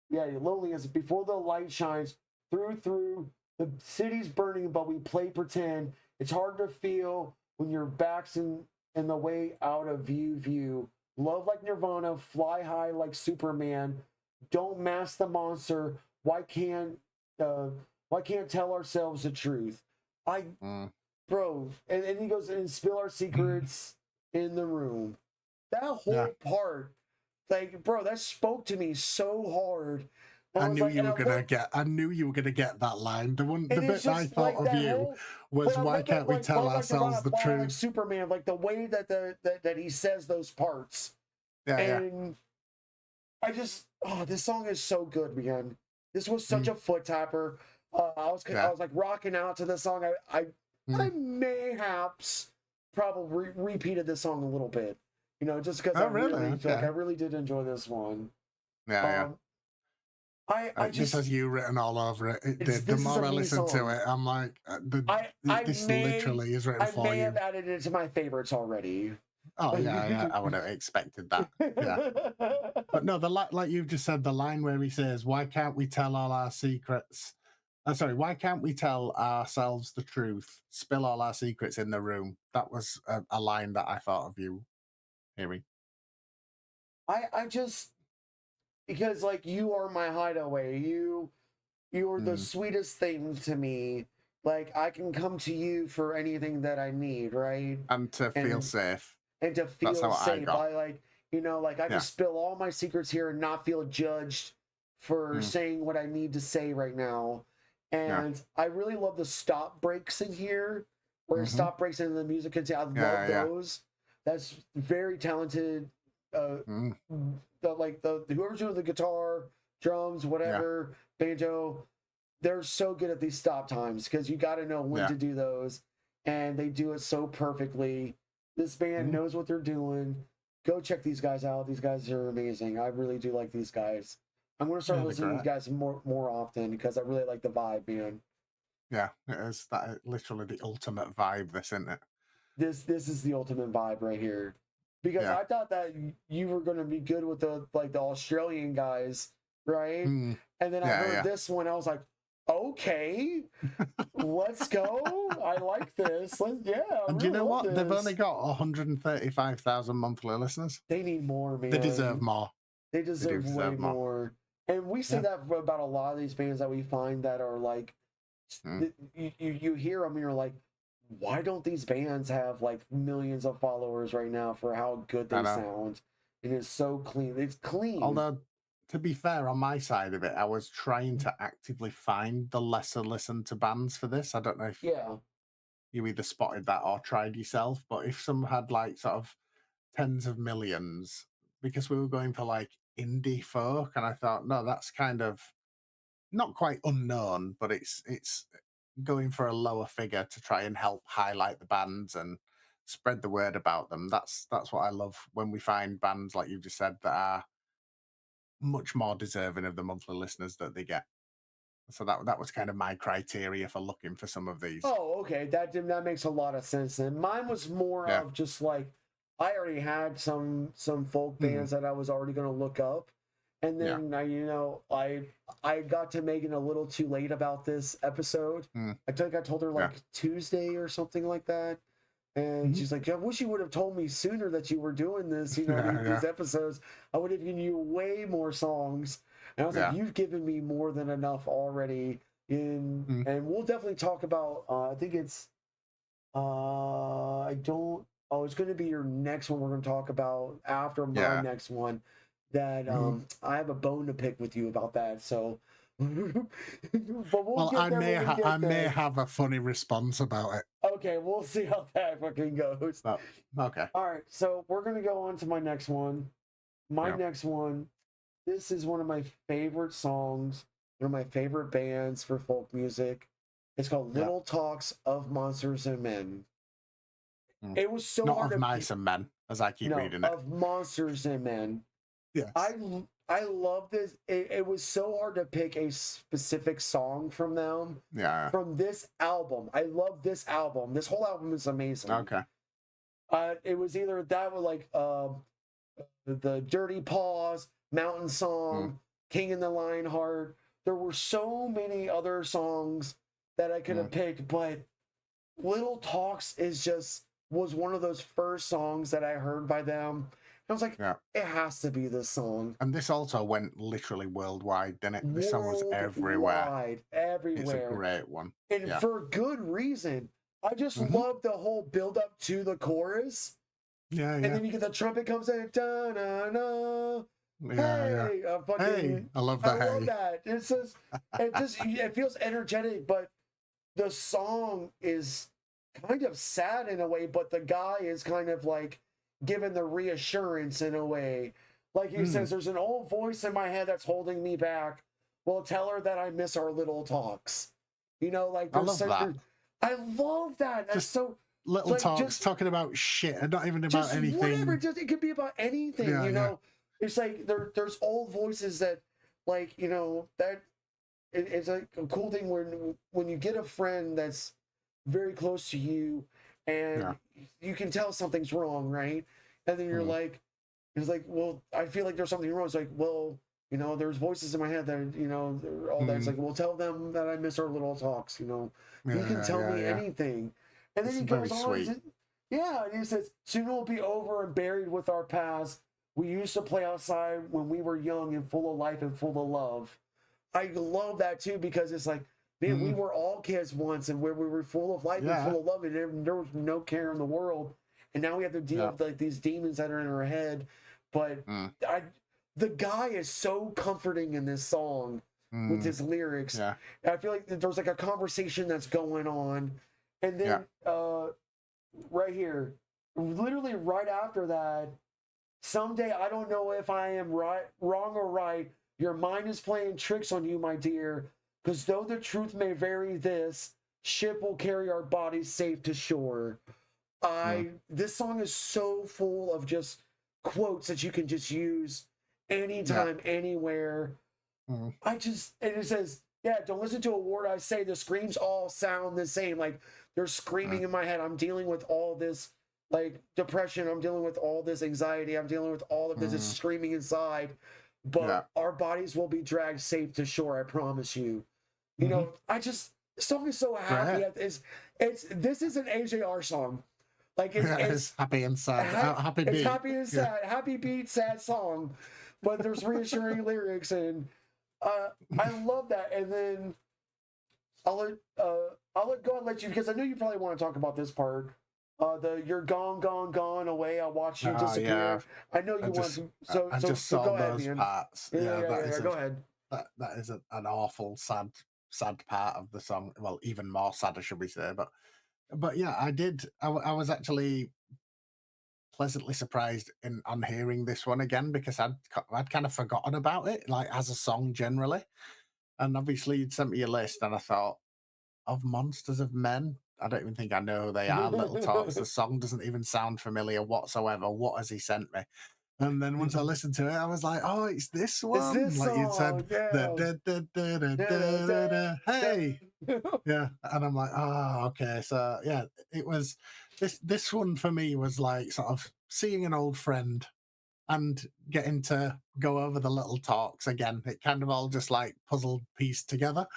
Yeah, loneliness. Before the light shines through. The city's burning, but we play pretend. It's hard to feel when your back's in the way out of view. Love like Nirvana, fly high like Superman. Don't mask the monster. Why can't tell ourselves the truth? Bro, and he goes and spill our secrets in the room. That whole part, like, bro, that spoke to me so hard. I knew you were gonna get that line. The bit I thought of you was, why can't we tell ourselves the truth? Like Superman, like the way that that he says those parts. And I just, this song is so good, man. This was such a foot tapper. I was like rocking out to this song. I mayhaps probably repeated this song a little bit, just because I really did enjoy this one. I just has you written all over it. The more I listen to it, I'm like, this literally is written for you. I may have added it to my favorites already. Oh yeah, I would have expected that. Yeah, but no, like you've just said, the line where he says, "Why can't we tell all our secrets?" Why can't we tell ourselves the truth? Spill all our secrets in the room. That was a line that I thought of you hearing. I just, because like you are my hideaway. You are the sweetest thing to me. like I can come to you for anything that I need, right? And to feel And safe. to That's feel how I safe. got. I like, like I can Yeah. spill all my secrets here and not feel judged for Mm, saying what I need to say right now. yeah. And I really love the stop breaks in here, where Mm-hmm. stop breaks in the music. I love Yeah, yeah. those. That's very talented. Mm, The whoever's doing the guitar, drums, yeah. whatever, banjo, they're so good at these stop times because you got to know when Yeah. to do those, and they do it so perfectly. This band Mm, knows what they're doing. Go check these guys out. These guys are amazing. I really do like these guys. I'm gonna start yeah, they're listening to these great. guys more often because I really like the vibe, man. Yeah, it is that literally the ultimate vibe, this, isn't it? This is the ultimate vibe right here. Because Yeah. I thought that you were gonna be good with the Australian guys, right? Mm, And then I yeah, heard yeah. this one, I was like, okay, let's go. I like this. Yeah, I And you really know love what? They've only this. got 135,000 monthly listeners. They need more, They deserve man. more. They They do deserve way deserve more. more. And we say Yeah. that about a lot of these bands that we find that are like, Mm, you hear them and you're like, why don't these bands have like millions of followers right now for how good I they know. sound? And it's so clean. It's clean. Although, to be fair, on my side of it, I was trying to actively find the lesser listened to bands for this. I don't know if Yeah. you either spotted that or tried yourself, but if some had like sort of tens of millions, because we were going for like indie folk, and I thought, no, that's kind of not quite unknown, but it's going for a lower figure to try and help highlight the bands and spread the word about them. That's what I love when we find bands like you just said that are much more deserving of the monthly listeners that they get. So that was kind of my criteria for looking for some of these. Oh, okay. That makes a lot of sense. Then mine was more Yeah. of just like I already had some folk Mm, bands that I was already going to look up, and yeah. then I got to Megan a little too late about this episode. Mm, I think I told her yeah. like Tuesday or something like that, and Mhm. she's like, "I wish you would have told me sooner that you were doing this. Yeah. These Yeah. episodes. I would have given you way more songs." And I was like, Yeah. "You've given me more than enough already." Mm, And we'll definitely talk about. I think it's. I don't. Oh, it's going to be your next one. We're going to talk about after my yeah. next one. That Mhm. I have a bone to pick with you about that. So, but we'll Well, get there when we I get may there. have a funny response about it. Okay, we'll see how that fucking goes. But okay. All right, so we're gonna go on to my next one. My Yeah. next one. This is one of my favorite songs. One of my favorite bands for folk music. It's called Yeah. Little Talks of Monsters and Men. Mm. It was so Not hard of to mice and men, as I keep no reading it. of Monsters and Men. Yes. I love this. It was so hard to pick a specific song from them Yeah. from this album. I love this album. This whole album is amazing. Okay. It was either that or like the Dirty Paws, Mountain Mm, Song, King and the Lionheart. There were so many other songs that I could mm, have picked, but Little Talks was one of those first songs that I heard by them. I was like, yeah. it has to be this song. And this also went literally worldwide, didn't it? This song was everywhere. Worldwide, It's a everywhere. great one. And Yeah. for good reason. I just Hmm. love the whole build up to the chorus. Yeah. And Yeah. then you get the trumpet comes in, da na na. Yeah. Yeah. Hey, Hey, I love I the love hey. that. It feels energetic, but the song is kind of sad in a way, but the guy is kind of like giving the reassurance in a way. Like he Mm, says, there's an old voice in my head that's holding me back. Well, tell her that I miss our little talks. Like I there's love such. that. I love that. That's Just so little like talks talking about shit and not even about just whatever. anything. Just it could be about anything. Yeah. Yeah. It's like there's old voices that like that it's like a cool thing when you get a friend that's very close to you Yeah. and you can tell something's wrong, right? And then you're Mm, like, it's like, well, I feel like there's something wrong. It's like, well, there's voices in my head that, they're all that. It's mm, like, well, tell them that I miss our little talks, You can yeah. tell Yeah. me Yeah. anything. And then It's he very goes on, sweet. yeah, and he says, soon it will be over and buried with our past. We used to play outside when we were young and full of life and full of love. I love that too because it's like man, we were all kids once, and where we were full of life and Yeah. full of love, and there was no care in the world. And now we have to deal Yeah. with like these demons that are in our head. But the guy is so comforting in this song with his lyrics. Yeah. I feel like there's like a conversation that's going on, and then right here, literally right after that, someday I don't know if I am right, wrong or right. Your mind is playing tricks on you, my dear. Because though the truth may vary, this ship will carry our bodies safe to shore. This song is so full of just quotes that you can just use anytime, anywhere. And it says, don't listen to a word I say. The screams all sound the same. Like they're screaming in my head. I'm dealing with all this like depression. I'm dealing with all this anxiety. I'm dealing with all of this is screaming inside. But our bodies will be dragged safe to shore. I promise you. You know, this song is so happy. This is an AJR song. Like it's happy and sad. Happy beat. It's happy and sad. Happy beat, sad song. But there's reassuring lyrics, and I love that. And then I'll go and let you, because I know you probably want to talk about this part. You're gone, gone, gone away. I watch you disappear. Yeah. I know you want to. So just saw go ahead, those man. parts. Yeah, go ahead. That is an awful, sad part of the song. Well, even more sadder, should we say? But yeah, I was actually pleasantly surprised on hearing this one again, because I'd kind of forgotten about it, like as a song generally. And obviously, you'd sent me a list, and I thought, of Monsters of Men, I don't even think I know who they are. Little Talks. The song doesn't even sound familiar whatsoever. What has he sent me? And then once I listened to it, I was like, "Oh, it's this one!" It's this like you song, said, hey, yeah. And I'm like, "Oh, okay." So yeah, it was this one for me was like sort of seeing an old friend and getting to go over the little talks again. It kind of all just like puzzle pieced together.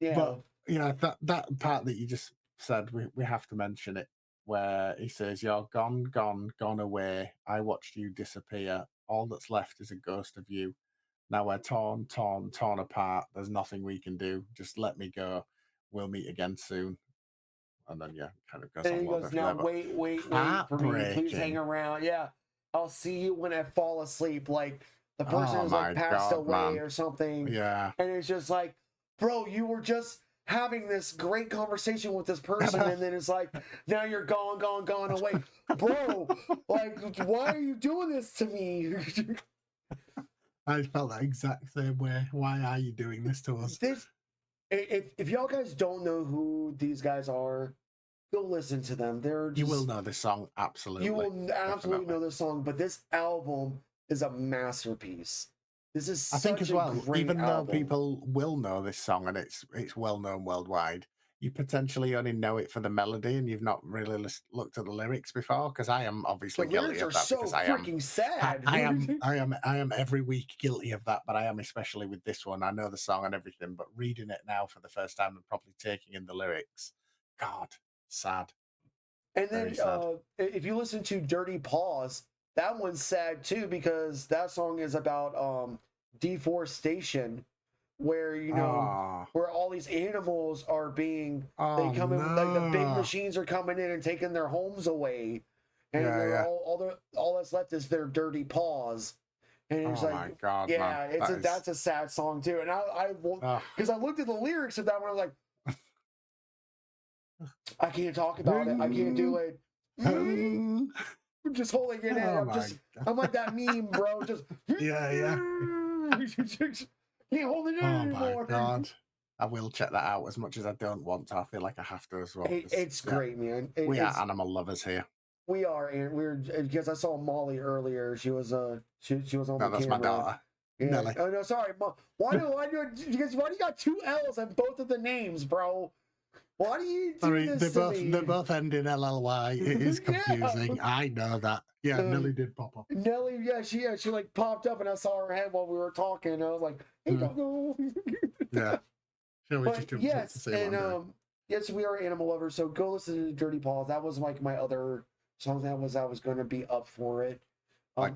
Yeah. But yeah, that part that you just said, we have to mention it, where he says, "You're gone, gone, gone away. I watched you disappear. All that's left is a ghost of you. Now we're torn, torn, torn apart. There's nothing we can do. Just let me go. We'll meet again soon." And then kind of goes And on he a little goes, bit "Now further. wait for me. Please hang Heartbreaking. around. Yeah, I'll see you when I fall asleep." Like the person Oh has my like passed God, away man. or something. Yeah. And it's just like, bro, you were just having this great conversation with this person, and then it's like, now you're gone, gone, gone away. Bro, like, why are you doing this to me? I felt that exact same way. Why are you doing this to us? If y'all guys don't know who these guys are, go listen to them. You will know this song, absolutely. You will absolutely know this song, but this album is a masterpiece. This is I think as well, even album. though people will know this song and it's well known worldwide, you potentially only know it for the melody and you've not really looked at the lyrics before. Because I am obviously guilty of that. Because I am freaking sad. I am every week guilty of that, but I am especially with this one. I know the song and everything, but reading it now for the first time and probably taking in the lyrics, God, sad. And then if you listen to Dirty Paws, that one's sad too, because that song is about deforestation, where where all these animals are being they come in, like the big machines are coming in and taking their homes away, and all that's left is their dirty paws. And it's like, my God, yeah, man. That's a sad song too. And I because I looked at the lyrics of that one, I was like, I can't talk about it. I can't do it. I'm just holding it in. I'm like that meme, bro. Just yeah. Can't hold it in anymore. Oh my God. I will check that out as much as I don't want to. I feel like I have to as well. It's great, man. We are animal lovers here. We are, and we're because I saw Molly earlier. She was she was on the camera. That's my daughter. Yeah. Nelly. Oh no, sorry. Why do you got two L's on both of the names, bro? Why do you do this to me? They both end in LLY. It is confusing. I know that. Yeah, Nelly did pop up. Nelly, she like popped up, and I saw her head while we were talking. And I was like, "Hey, go." Yeah. Yes, and yes, we are animal lovers. So go listen to Dirty Paws. That was like my other song I was going to be up for it.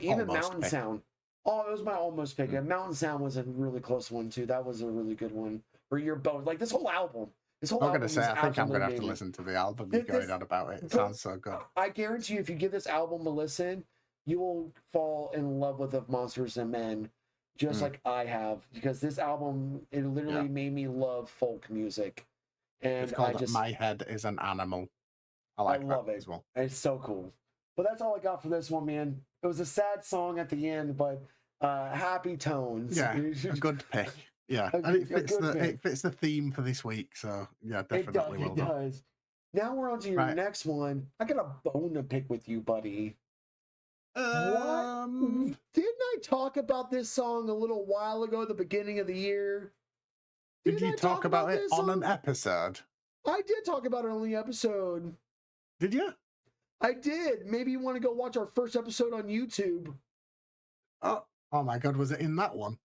Even Mountain Sound. Oh, it was my almost pick. And Mountain Sound was a really close one too. That was a really good one. or your bones. Like this whole album. This whole I'm album gonna is say, I think I'm absolutely gonna have to amazing. listen to the album you're This going on about. It go, sounds so good. I guarantee you, if you give this album a listen, you will fall in love with the Monsters and Men, just like I have, because this album, it literally made me love folk music, It's and called My Head is an Animal. I I like that love it. as well. It's so cool. But that's all I got for this one, man. It was a sad song at the end, but happy tones. Yeah, a good pick. Yeah, and it fits the theme for this week. So yeah, definitely It does. Now we're on to your next one. I got a bone to pick with you, buddy. What? Didn't I talk about this song a little while ago at the beginning of the year? Did you talk about it on an episode? I did talk about it on the episode. Did you? I did. Maybe you want to go watch our first episode on YouTube. Oh my God, was it in that one?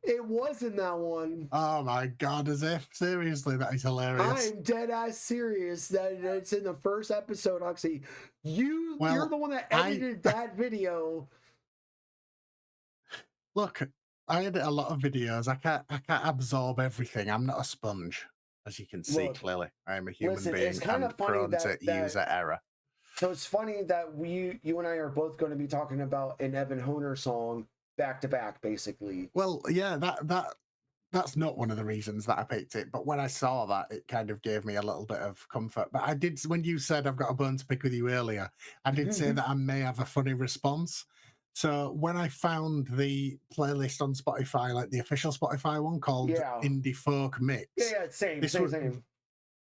It was in that one. Oh my God, as if seriously, that is hilarious. I'm dead ass serious that it's in the first episode, Oxy. You're the one that edited that video. Look, I edit a lot of videos. I can't absorb everything. I'm not a sponge, as you can see clearly. I am a human being. It's kind of funny prone to user error. So it's funny that you and I are both going to be talking about an Evan Honer song back to back, basically. Well, yeah, that's not one of the reasons that I picked it, but when I saw that, it kind of gave me a little bit of comfort. But I did, when you said I've got a bone to pick with you earlier, I did say that I may have a funny response. So when I found the playlist on Spotify, like the official Spotify one called Indie Folk Mix. Yeah, same.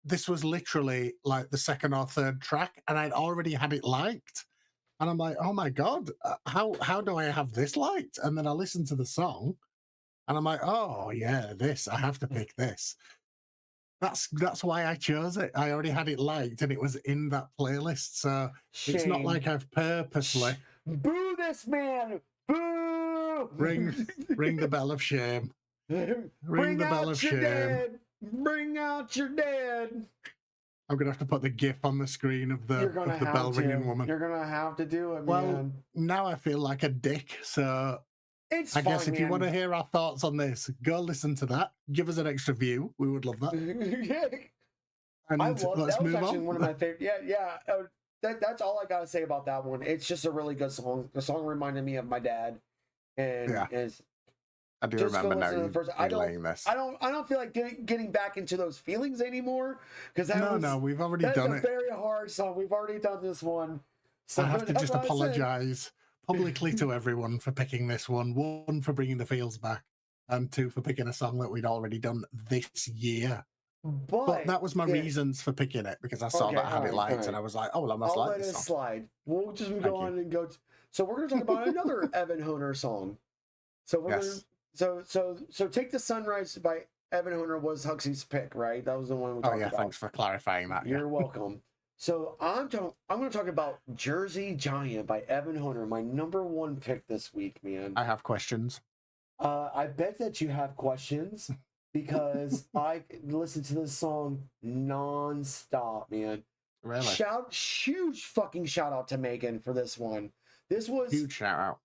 This was literally like the second or third track, and I'd already had it liked. And I'm like, oh my God, how do I have this liked? And then I listened to the song, and I'm like, oh yeah, I have to pick this. That's why I chose it. I already had it liked, and it was in that playlist. So it's not like I've purposely boo this man. Boo! Ring the bell of shame. Ring the bell of shame. Dead. Bring out your dead. I'm gonna have to put the GIF on the screen of the bell ringing woman. You're gonna have to do it, well, man. Now I feel like a dick. So I guess if you want to hear our thoughts on this, go listen to that. Give us an extra view. We would love that. And let's move on. One of my favorite. Yeah. That's all I gotta say about that one. It's just a really good song. The song reminded me of my dad, and I do remember now you relaying this. I don't feel like getting back into those feelings anymore, because we've already done it. That's a very hard song. We've already done this one. So I have to just apologize publicly to everyone for picking this one. One, for bringing the feels back, and two, for picking a song that we'd already done this year. But that was my reasons for picking it, because I saw that I had it liked, and I was like, oh, well, I must like this song. Slide. We'll just go on and go. So we're going to talk about another Evan Honer song. So we're going to. So Take the Sunrise by Evan Honer was Huxley's pick, right? That was the one we talked about. Thanks for clarifying that. You're welcome. So I'm going to talk about Jersey Giant by Evan Honer, my number one pick this week, man. I have questions. I bet that you have questions, because I listened to this song nonstop, man. Really? Huge fucking shout out to Megan for this one. This was huge shout out.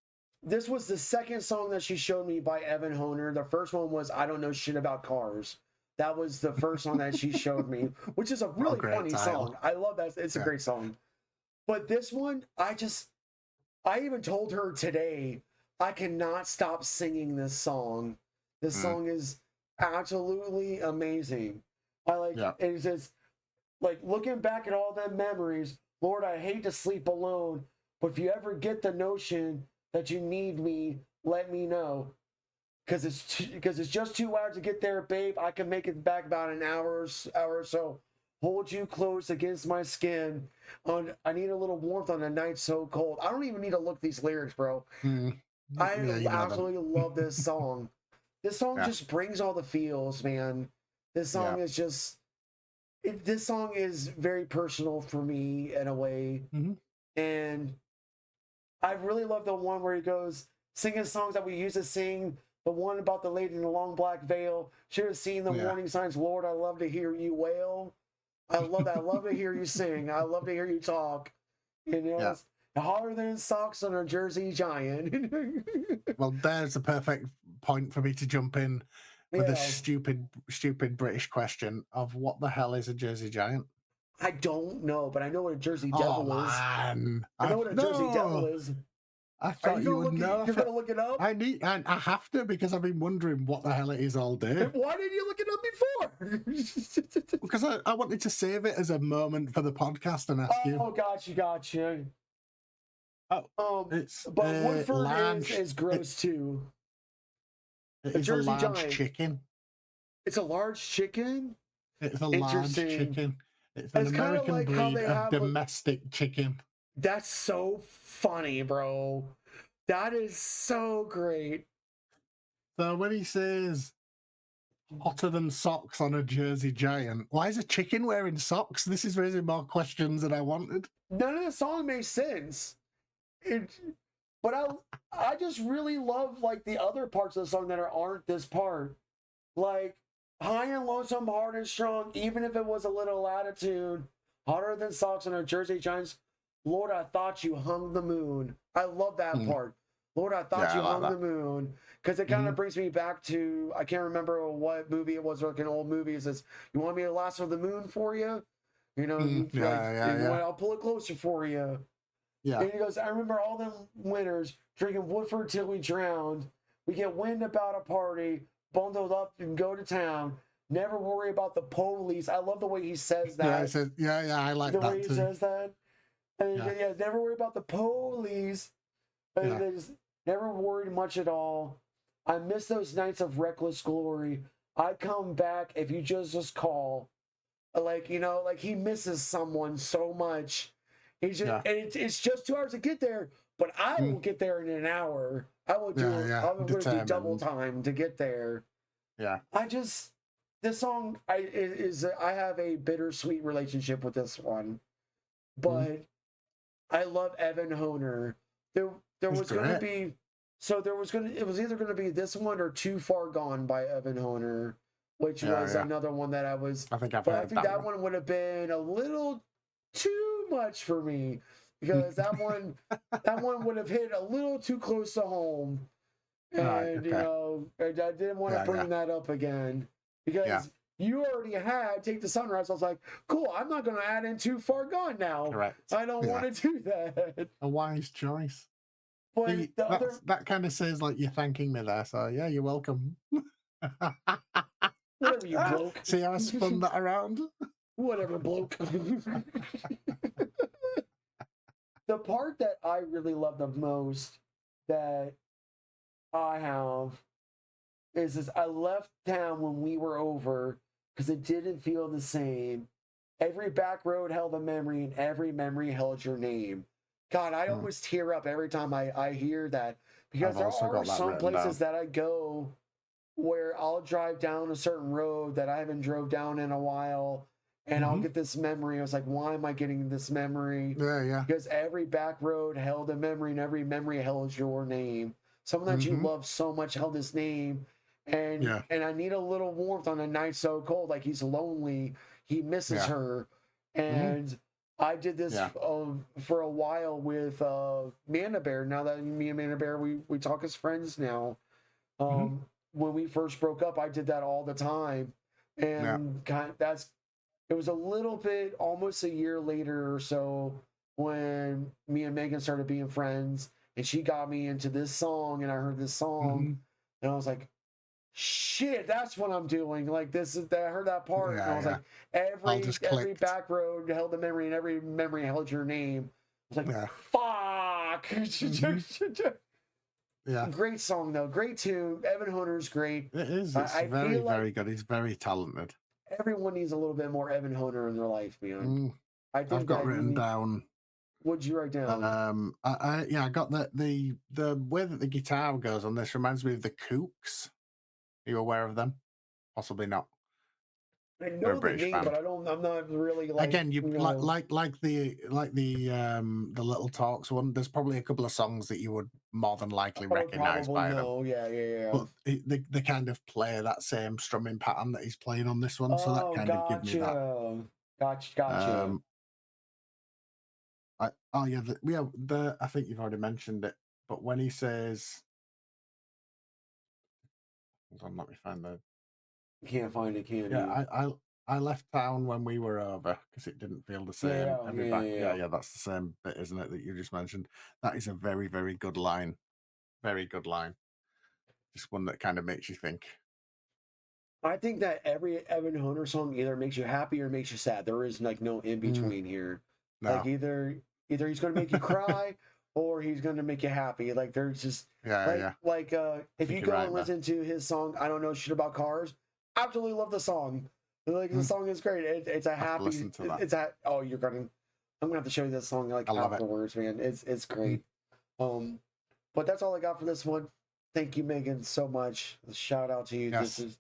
This was the second song that she showed me by Evan Honer. The first one was I Don't Know Shit About Cars. That was the first song that she showed me, which is a really funny song. I love that. It's a great song. But this one, I even told her today, I cannot stop singing this song. This song is absolutely amazing. It says, like, looking back at all them memories, Lord, I hate to sleep alone, but if you ever get the notion that you need me, let me know. Because it's just 2 hours to get there, babe. I can make it back about an hour or so. Hold you close against my skin. I need a little warmth on a night so cold. I don't even need to look these lyrics, bro. I absolutely love this song. This song just brings all the feels, man. This song is just... this song is very personal for me in a way. And I really love the one where he goes, singing songs that we used to sing. The one about the lady in the long black veil. Should have seen the warning signs. Lord, I love to hear you wail. I love that. I love to hear you sing. I love to hear you talk. You know, it's harder than socks on a Jersey Giant. Well, there's a perfect point for me to jump in with this Yeah. stupid British question of what the hell is a Jersey Giant? I don't know, but I know what a Jersey Oh Devil is. man, I know what a Jersey Devil no, is. I Are you thought you gonna would look it? know. You're gonna look it up? I have to because I've been wondering what the hell it is all day. Why didn't you look it up before? Because I wanted to save it as a moment for the podcast and ask you. Oh, gotcha. Oh, Um, it's but a Woodford is it, gross too. it A is a Jersey large Giant. chicken. It's a large chicken. It's a large Interesting. chicken. It's an It's kind of American like how breed they of have. domestic chicken. That's so funny, bro. That is so great. So when he says hotter than socks on a Jersey Giant, why is a chicken wearing socks? This is raising more questions than I wanted. None of the song makes sense. It, but I just really love like the other parts of the song that aren't this part. Like high and lonesome, hard and strong, even if it was a little latitude, hotter than socks on a Jersey Giants. Lord, I thought you hung the moon. I love that Hmm. part. Lord, I thought Yeah, you I like hung the that. moon. Because it kind of brings me back to, I can't remember what movie it was, like an old movie. It says, you want me to lasso the moon for you? You know, Yeah, like, yeah, yeah, I'll pull it closer for you. yeah. And he goes, I remember all them winters drinking Woodford till we drowned. We get wind about a party, bundled up and go to town. Never worry about the police. I love the way he says Yeah, it that. says, yeah, I like The way that he too. says that. And Yeah, yeah, never worry about the police. And yeah. they just never worried much at all. I miss those nights of reckless glory. I come back if you just call. Like, like he misses someone so much. He's just, Yeah. and it's just 2 hours to get there, but I will Mm, get there in an hour. yeah, yeah. I'm going to do double Determined. time to get there. Yeah. I just, this song, I have a bittersweet relationship with this one, Mm. but I love Evan Honer. There, there It's was going to great. be, it was either going to be this one or Too Far Gone by Evan Honer, which Yeah, was yeah. another one that I think I've but I heard think that that one. one would have been a little too much for me because that one would have hit a little too close to home. Right. And, Okay. I didn't want to Yeah, yeah, bring that up again yeah. because you already had Take the Sunrise. I was like, cool, I'm not going to add in Too Far Gone now. Correct. I don't Yeah. want to do that. A wise choice. But See, the other, that kind of says like you're thanking me there. So yeah, you're welcome. whatever you bloke, See how I spun that around? whatever bloke. The part that I really love the most that I have is I left town when we were over because it didn't feel the same. Every back road held a memory, and every memory held your name. God, I Mm, almost tear up every time I hear that because I've there also are got that some written places down. that I go where I'll drive down a certain road that I haven't drove down in a while, and I'll Hmm. get this memory. I was like, why am I getting this memory? Yeah, yeah. Because every back road held a memory, and every memory held your name. Someone that you Hmm. love so much held his name, Yeah, and I need a little warmth on a night so cold. Like he's lonely, he misses yeah. her, Hmm. and I did this Yeah. for a while with Manda Bear. Now that me and Manda Bear we talk as friends now. Hmm. When we first broke up, I did that all the time, Yeah. and it was a little bit almost a year later or so when me and Megan started being friends, and she got me into this song, and I heard this song, Hmm. and I was like, "Shit, that's what I'm doing!" Like this is that I heard that part, and I Yeah, was yeah. like, All just every clicked. back road held a memory, and every memory held your name." I was like, Yeah. "Fuck." Hmm. Yeah. Great song though, great tune. Evan Hunter's great. It is. It's I very, feel like very good. He's very talented. everyone needs a little bit more Evan Hunter in their life, man. Mm. I I've think got that you written need. down. What'd you write down? I got the way that the guitar goes on this reminds me of the Kooks. Are you aware of them? Possibly not. I They're a know the British name, but band. I don't. I'm not really like Again, you like the little talks one. There's probably a couple of songs that you would more than likely I would recognize probably by them, know. Yeah. but they kind of play that same strumming pattern that he's playing on this one, so that Oh, kind of give me that. gotcha. Um, oh yeah, I think you've already mentioned it, but when he says, hold on, let me find that. You can't find it, can Yeah, you? I left town when we were over because it didn't feel the Yeah, same. yeah, I'll be yeah, back. yeah, Yeah, yeah. yeah, that's the same bit, isn't it, that you just mentioned? That is a very, very good line. Very good line. Just one that kind of makes you think. I think that every Evan Hunter song either makes you happy or makes you sad. There is like no in Mm, between here. Like no. either he's gonna make you cry or he's gonna make you happy. Like there's just Yeah, yeah. I if you think you're go and right there. listen to his song, I don't know shit about cars. Absolutely love the song. Like the Mm, song is great. It's a I have to happy. listen to that. It's a oh you're gonna. I'm gonna have to show you this song I like love it. afterwards, man. It's Mm, great. Um, but that's all I got for this one. Thank you, Megan, so much. Shout out to you. This yes. is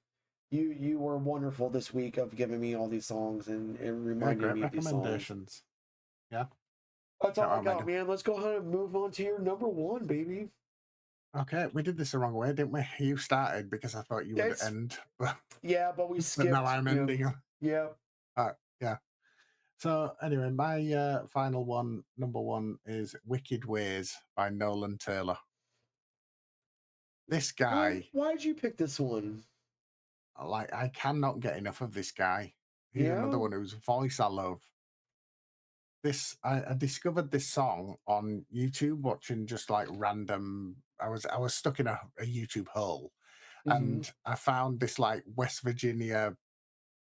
you were wonderful this week of giving me all these songs and Yeah, reminding great me of these songs. recommendations. Yeah. That's Shout all I out, got, Megan. man. Let's go ahead and move on to your number one, baby. Okay, we did this the wrong way, didn't we? You started because I thought you would It's end, but yeah, but we now skipped. I'm ending. Yeah. Yeah. So anyway, my final one, number one, is "Wicked Ways" by Nolan Taylor. This guy, Why'd you pick this one? like, I cannot get enough of this guy. He's another Yeah. one whose voice I love. I discovered this song on YouTube, watching just like random. I was stuck in a YouTube hole, Hmm. and I found this like West Virginia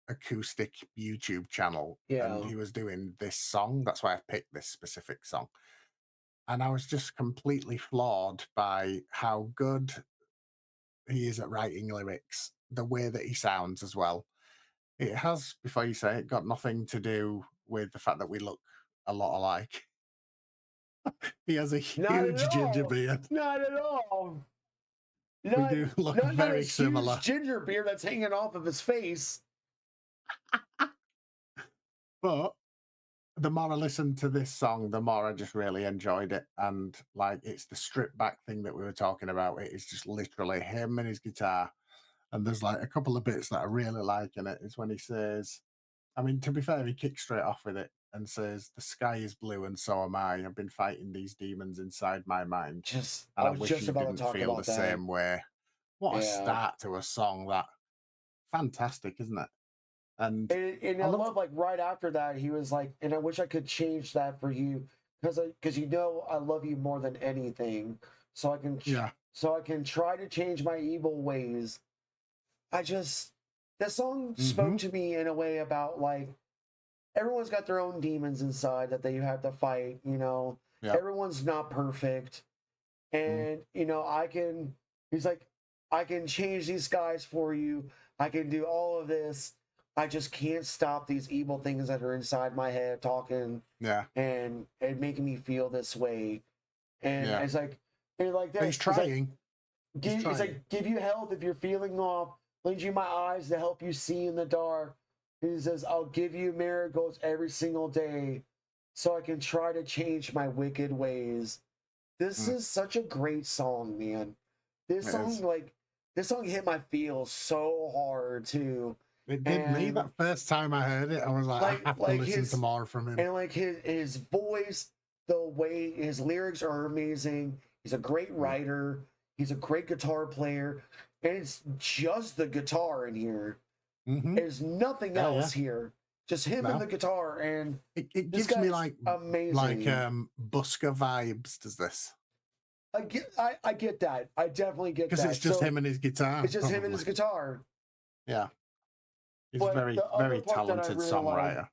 acoustic YouTube channel, and Yeah. he was doing this song. That's why I picked this specific song. And I was just completely floored by how good he is at writing lyrics, the way that he sounds as well. It has, before you say it, got nothing to do with the fact that we look a lot alike. He has a Not at huge ginger all. beard. Not at all. We Not do look not very this huge similar. ginger beard that's hanging off of his face. But the more I listened to this song, the more I just really enjoyed it. And like, it's the stripped back thing that we were talking about. It is just literally him and his guitar. And there's like a couple of bits that I really like in it. Is when he says, I mean, to be fair, he kicks straight off with it and says, "The sky is blue and so am I. I've been fighting these demons inside my mind. Just And I I was wish just you about to didn't talk feel the about that. same way." What a Yeah. start to a song, that fantastic, isn't it? And And I I love, love like right after that he was like, and I wish I could change that for you because you know I love you more than anything, so yeah. so I can try to change my evil ways. I just This song spoke Hmm. to me in a way about like everyone's got their own demons inside that they have to fight. Yeah. Everyone's not perfect, Mm, and I can. He's like, I can change these guys for you. I can do all of this. I just can't stop these evil things that are inside my head talking yeah. and making me feel this way. And Yeah. it's like, like But he's this. trying. He's It's trying. like give you health if you're feeling off. Lend you my eyes to help you see in the dark. He says, I'll give you miracles every single day, so I can try to change my wicked ways. This Mm, is such a great song, man. This it song, is. like, this song hit my feels so hard too. It did me And that first time I heard it. I was like, I have to like listen to his more from him. and like his voice, the way his lyrics are amazing. He's a great Mm, writer. He's a great guitar player. And it's just the guitar in here. hmm. There's nothing Yeah, yeah. else here. Just him and No. the guitar. And It this gives me guy's amazing. Busker vibes, does this? I get that. I definitely get Because it's that. just So him and his guitar, it's just him and probably. his guitar. Yeah. He's a But very, the other very part that I talented really like songwriter.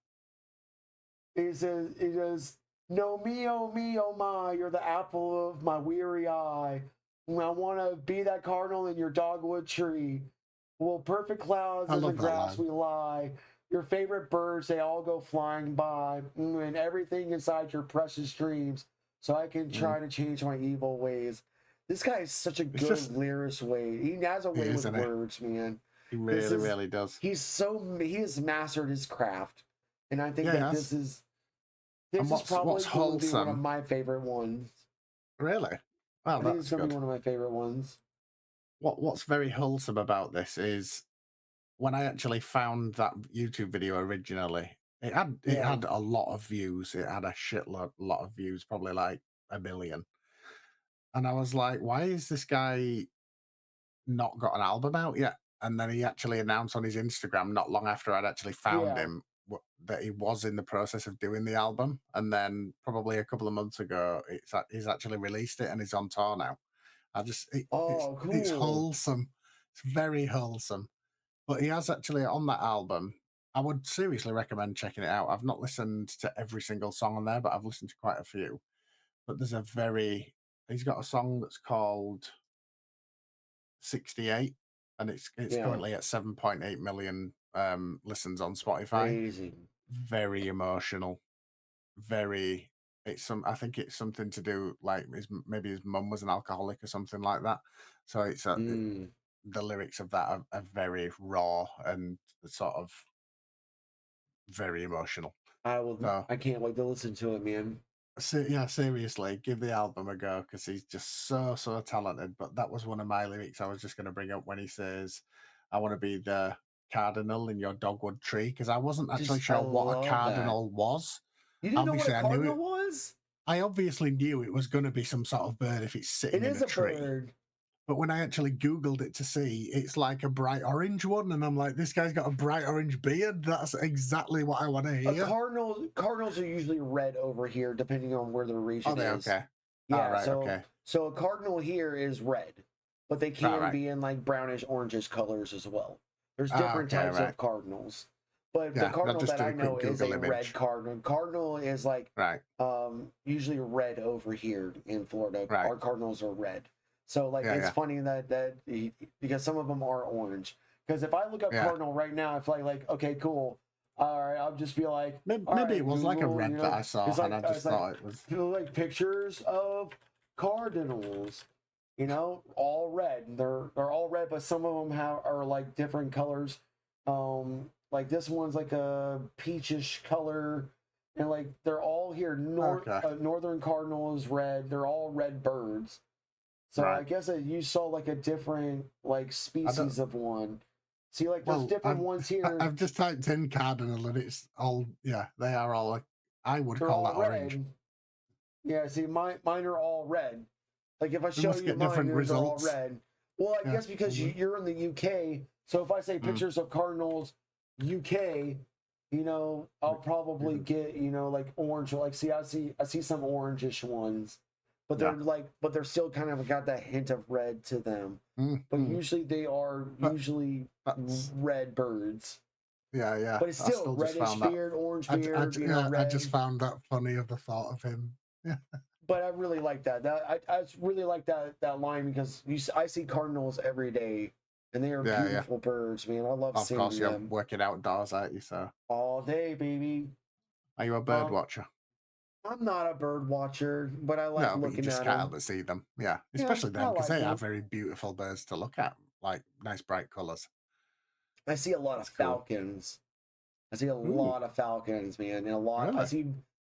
is it is no me oh my, you're the apple of my weary eye. I want to be that cardinal in your dogwood tree. Well, perfect clouds I in the love that grass line. we lie. Your favorite birds, they all go flying by, and everything inside your precious dreams. So I can Mm. try to change my evil ways. This guy is such a It's good just, lyricist way. He has a he way is, with isn't he? words, man. He This really, is really does. he has mastered his craft, and I think Yeah, he that has. And this is what's probably going to be one of wholesome? my favorite ones. Really? Well, I think it's that's going to be good. one of my favorite ones. What's very wholesome about this is when I actually found that YouTube video originally, it had Yeah. a lot of views. It had a shitload lot of views, probably like 1 million. And I was like, why is this guy not got an album out yet? and then he actually announced on his Instagram not long after I'd actually found Yeah. him that he was in the process of doing the album. And then probably a couple of months ago, he's actually released it and he's on tour now. Oh, It's cool. wholesome. It's very wholesome. But he has actually on that album. I would seriously recommend checking it out. I've not listened to every single song on there, but I've listened to quite a few. But he's got a song that's called 68, and it's Yeah. currently at 7.8 million listens on Spotify. Crazy. Very emotional. Very. I think it's something to do like maybe his mum was an alcoholic or something like that. So Mm. the lyrics of that are very raw and sort of very emotional. So I can't wait to listen to it, man. yeah, seriously, give the album a go because he's just so talented. But that was one of my lyrics I was just going to bring up when he says, "I want to be the cardinal in your dogwood tree," because I wasn't actually I sure what a love that. cardinal was. You didn't know what a Obviously, I knew cardinal it. was? I obviously knew it was going to be some sort of bird if it's It sitting in is a a tree. bird. But when I actually Googled it to see, it's like a bright orange one. And I'm like, this guy's got a bright orange beard. That's exactly what I want to A hear. cardinals are usually red over here, depending on where the Oh, region they is. okay. All Yeah, right, okay. so a cardinal here is red, but they can Right. be in like brownish, orangish colors as well. There's Ah, different okay, types right. of cardinals, but the Yeah, I cardinal just that did I a quick know is Google a red image. cardinal. Cardinal is like Right, usually red over here in Florida. right. Our cardinals are red. So like it's Yeah. funny because some of them are orange. Because if I look up Yeah. cardinal right now, I feel like okay, cool. All right, I'll just be like, Maybe, all right, it was like a Google, red that I saw, it's and like I just it's like thought it was. like pictures of cardinals, all red. They're all red, but some of them are like different colors. Like this one's like a peachish color, and like they're all here. Okay. Northern cardinal is red. They're all red birds. So I Right. guess that you saw like a different like I don't. species of one. See, like there's Well, different ones here. I've just typed in cardinal, and it's all. Yeah, they are all. Like, I would They're call all that orange. red. Yeah, see, mine are all red. Like if I We show must you get mine, different they're all results. red. Well, I Yeah. guess because Mhm. you're in the UK, so if I say Mm. pictures of cardinals, UK, I'll probably Mhm. get like orange. Like I see some orangish ones, but Yeah. they're still kind of got that hint of red to them. But Mm. usually they are But usually that's. red birds. Yeah. But it's I still still just reddish found that. beard, orange beard, I just red. found that funny of the thought of him. Yeah. But I really like that. I really like that line because I see cardinals every day, and they are Yeah. beautiful birds, man. I love Of seeing course, you're them working outdoors, aren't you? So, all day, baby. are you a bird Um, watcher? I'm not a bird watcher, but I like No, but you looking just at can't them. help but see them. Yeah, Yeah, especially I them because like they are them. very beautiful birds to look at, like nice bright colors. I see a lot of That's cool. falcons. I see a Ooh, lot of falcons, man, and a lot. I really? see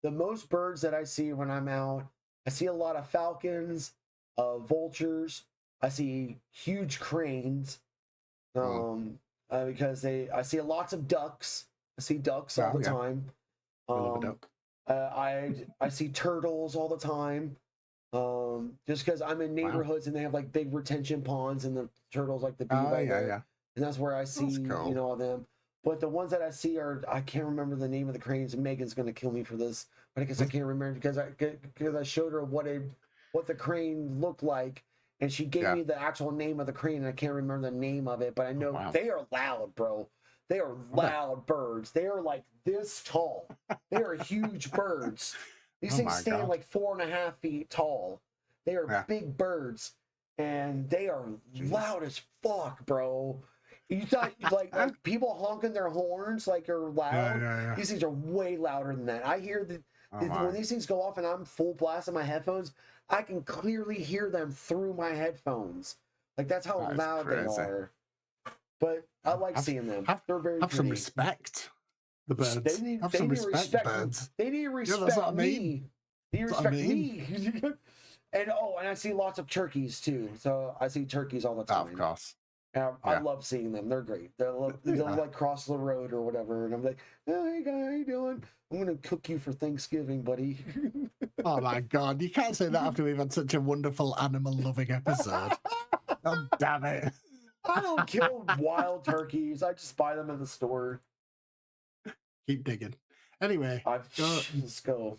the most birds that I see when I'm out. I see a lot of falcons, vultures. I see huge cranes. Mm. Because I see lots of ducks. I see ducks all Oh, the yeah. time. We love a Um, duck. I see turtles all the time. Just because I'm in Wow. neighborhoods and they have like big retention ponds and the turtles like to be Oh, by yeah, there, yeah. and that's where I see That's cool. all them. But the ones that I see are I can't remember the name of the cranes. And Megan's gonna kill me for this, but I guess I can't remember because I showed her what the crane looked like, and she gave Yeah. me the actual name of the crane, and I can't remember the name of it, but I Oh, know wow. they are loud, bro. They are I bet. loud birds. They are like this tall. They are huge birds. These Oh things my stand God. like 4.5 feet tall. They are Yeah. big birds, and they are Jeez. loud as fuck, bro. You thought like people honking their horns like are loud. Yeah. These things are way louder than that. I hear Oh when my. these things go off and I'm full blast in my headphones, I can clearly hear them through my headphones. Like that's how That is loud they crazy. are. But I like Have, seeing them. have, They're very have some pretty. respect. The They birds. need Have they some need to respect, respect birds. they need to Yeah, respect that's what I mean. me. They need to That's what I respect mean. me. And I see lots of turkeys too. So I see turkeys all the Of time. course. And I Yeah. love seeing them. They're great. They'll Yeah. like cross the road or whatever, and I'm like, oh, hey guy, how you doing? I'm gonna cook you for Thanksgiving, buddy. Oh my God. You can't say that after we've had such a wonderful animal loving episode. Oh, damn it. I don't kill wild turkeys. I just buy them in the store. Keep digging. Anyway, I've go. let's go.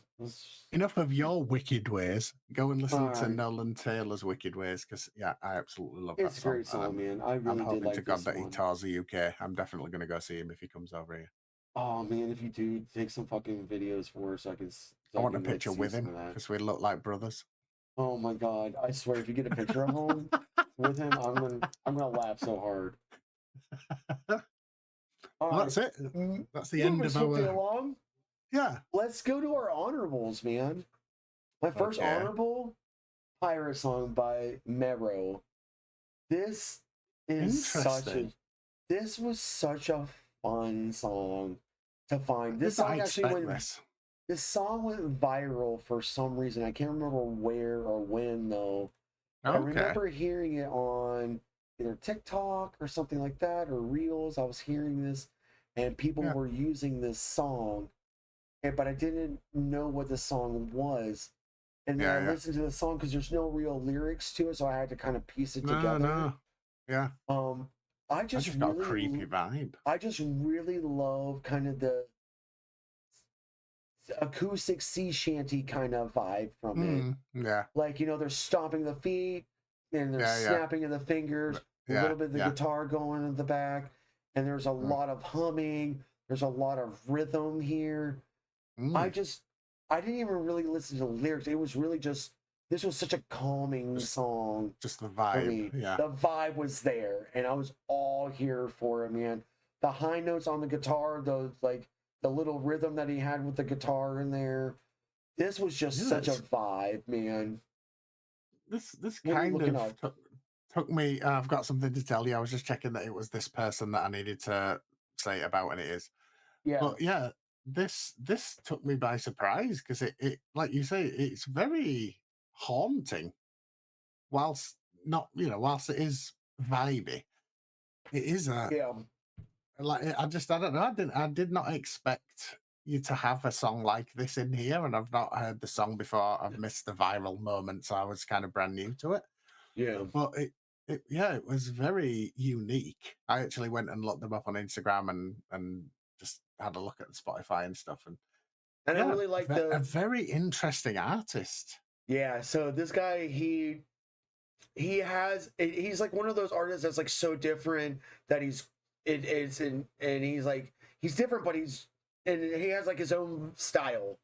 Enough of your wicked ways. Go and All listen to right. Nolan Taylor's Wicked Ways because yeah, I absolutely love that It's a song, great and song, man. I I'm really did hoping to like God this that he one. tours the UK. I'm definitely going to go see him if he comes over here. Oh man, if you do, take some fucking videos for us so I can I want a like picture see with some him of that. because we look like brothers. Oh my god, I swear if you get a picture of him with him, I'm gonna laugh so hard. All Well, right, that's it. That's the end moving of swiftly our. along. Yeah. Let's go to our honorables, man. My first Okay. honorable, Pirate Song by Mero. This is such a Interesting. this was such a fun song to find. Did This I song actually expect went this? this song went viral for some reason. I can't remember where or when though. But I Okay. remember hearing it on either TikTok or something like that or Reels. I was hearing this and people Yeah. were using this song, but I didn't know what the song was. And then I Yeah. listened to the song because there's no real lyrics to it, so I had to kind of piece it No. together. No. Yeah. Um, I I just just got a really, creepy vibe. I just really love kind of the acoustic sea shanty kind of vibe from it. Yeah. Like, they're stomping the feet and they're Yeah. Yeah. snapping of the fingers, a Yeah. little bit of the Yeah. guitar going in the back, and there's a Mm. lot of humming, there's a lot of rhythm here. I Mm. just, I didn't even really listen to the lyrics. It was really just, this was such a calming Just, song just the for vibe. me. Yeah. The vibe was there, and I was all here for it, man. The high notes on the guitar, the little rhythm that he had with the guitar in there. This was just such a Yes. vibe, man. This What are you kind looking of up? took me. I've got something to tell you. I was just checking that it was this person that I needed to say it about, and it is. Yeah, But yeah, this took me by surprise because it like you say, it's very haunting. Whilst not, whilst it is vibey, it is a yeah. like I don't know. I did not expect you to have a song like this in here, and I've not heard the song before. I've missed the viral moment, so I was kind of brand new to it. Yeah. But yeah, it was very unique. I actually went and looked them up on Instagram and just had a look at Spotify and stuff. And And I yeah, really like a the very interesting artist. yeah, so this guy he's like one of those artists that's like so different that it is and he's like he's different but and he has like his own style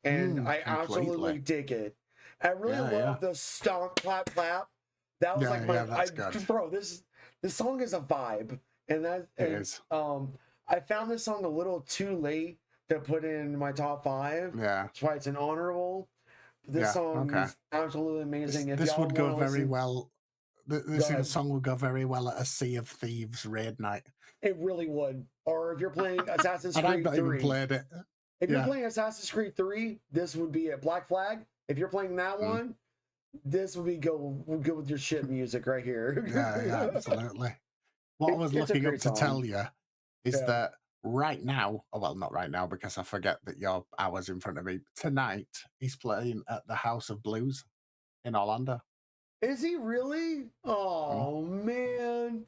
and I Completely. absolutely dig it. I really Yeah, yeah, love the stomp clap clap. That was yeah, like yeah. my I That's good. bro this song is a vibe and that It and is. I found this song a little too late to put in my top five. Yeah, That's why it's an honorable. This yeah. song Okay. is absolutely This amazing. If this y'all would go want to very listen, well. go This ahead. song would go very well at a Sea of Thieves raid night. It really would. Or if you're playing Assassin's And I've Creed not even 3, played it. if you're Yeah. playing Assassin's Creed 3, this would be a Black Flag. If you're playing that Mm. one, this would be good with your shit music right Yeah, yeah, here. absolutely. What I was It's a looking up great to song. tell you is Yeah. that right now, oh, well, not right now because I forget that you're hours in front of me. Tonight, he's playing at the House of Blues in Orlando. Is he really? Mm. Oh man.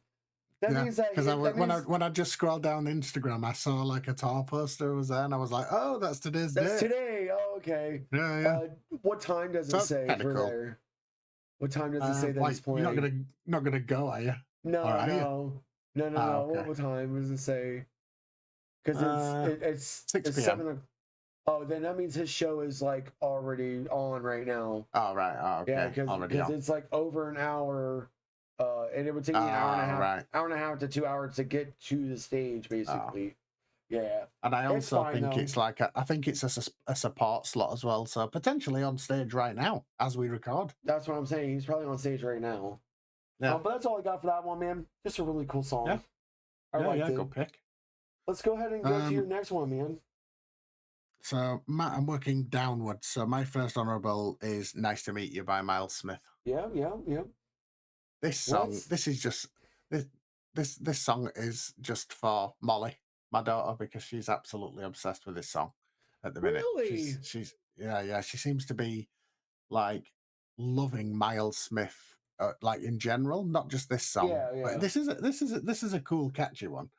That Yeah, means that because that means when I just scrolled down Instagram, I saw like a tour poster was there, and I was like, "Oh, that's today's that's date." today. Oh, okay. Yeah, yeah. What time does it So say kind of for cool. there? What time does it say that he's Like you're playing? not gonna go, are you? Or No, are you? no, no, no, Ah, no. okay. What time does it say? Because Uh, six it's p.m. 7. Oh, then that means his show is like already on right now. Oh, right. Oh, Yeah, okay. Already because on. it's like over an hour, and it would take me an Ah, right. hour and a half to 2 hours to get to the stage, Oh. basically. Yeah, And I it's also fine think though. it's like I think it's a support slot as well. So potentially on stage right now as we record. That's what I'm saying. He's probably on stage right now. Yeah. But that's all I got for that one, man. Just a really cool Yeah. song. I Yeah. liked Yeah. it. Good pick. Let's go ahead and go to your Um. next one, man. So Matt, I'm working downwards. So my first honourable is "Nice to Meet You" by Myles Smith. Yeah, yeah, yeah. This song, Let's this is just this this song is just for Molly, my daughter, because she's absolutely obsessed with this song at the minute. really. She's yeah, yeah. She seems to be like loving Miles Smith like in general, not just this song. Yeah, But yeah. this is a cool, catchy one.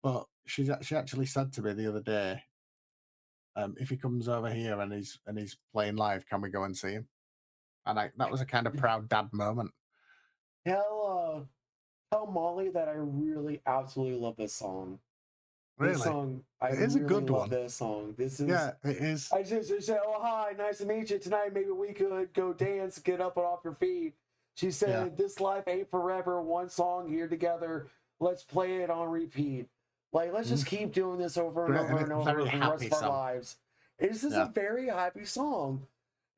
But she actually said to me the other day, if he comes over here and he's playing live, can we go and see him? And that was a kind of proud dad moment. Tell tell Molly that I really absolutely love this song. This Really, song, I it is a really good love one. this song. This is Yeah, it is. I just said, "Oh hi, nice to meet you tonight. Maybe we could go dance, get up and off your feet." She Yeah. said, "This life ain't forever. One song here together. Let's play it on repeat. Like let's just Mm, keep doing this over and great, and over and it's over very for the rest happy of our song. lives." This is a Yeah. very happy song,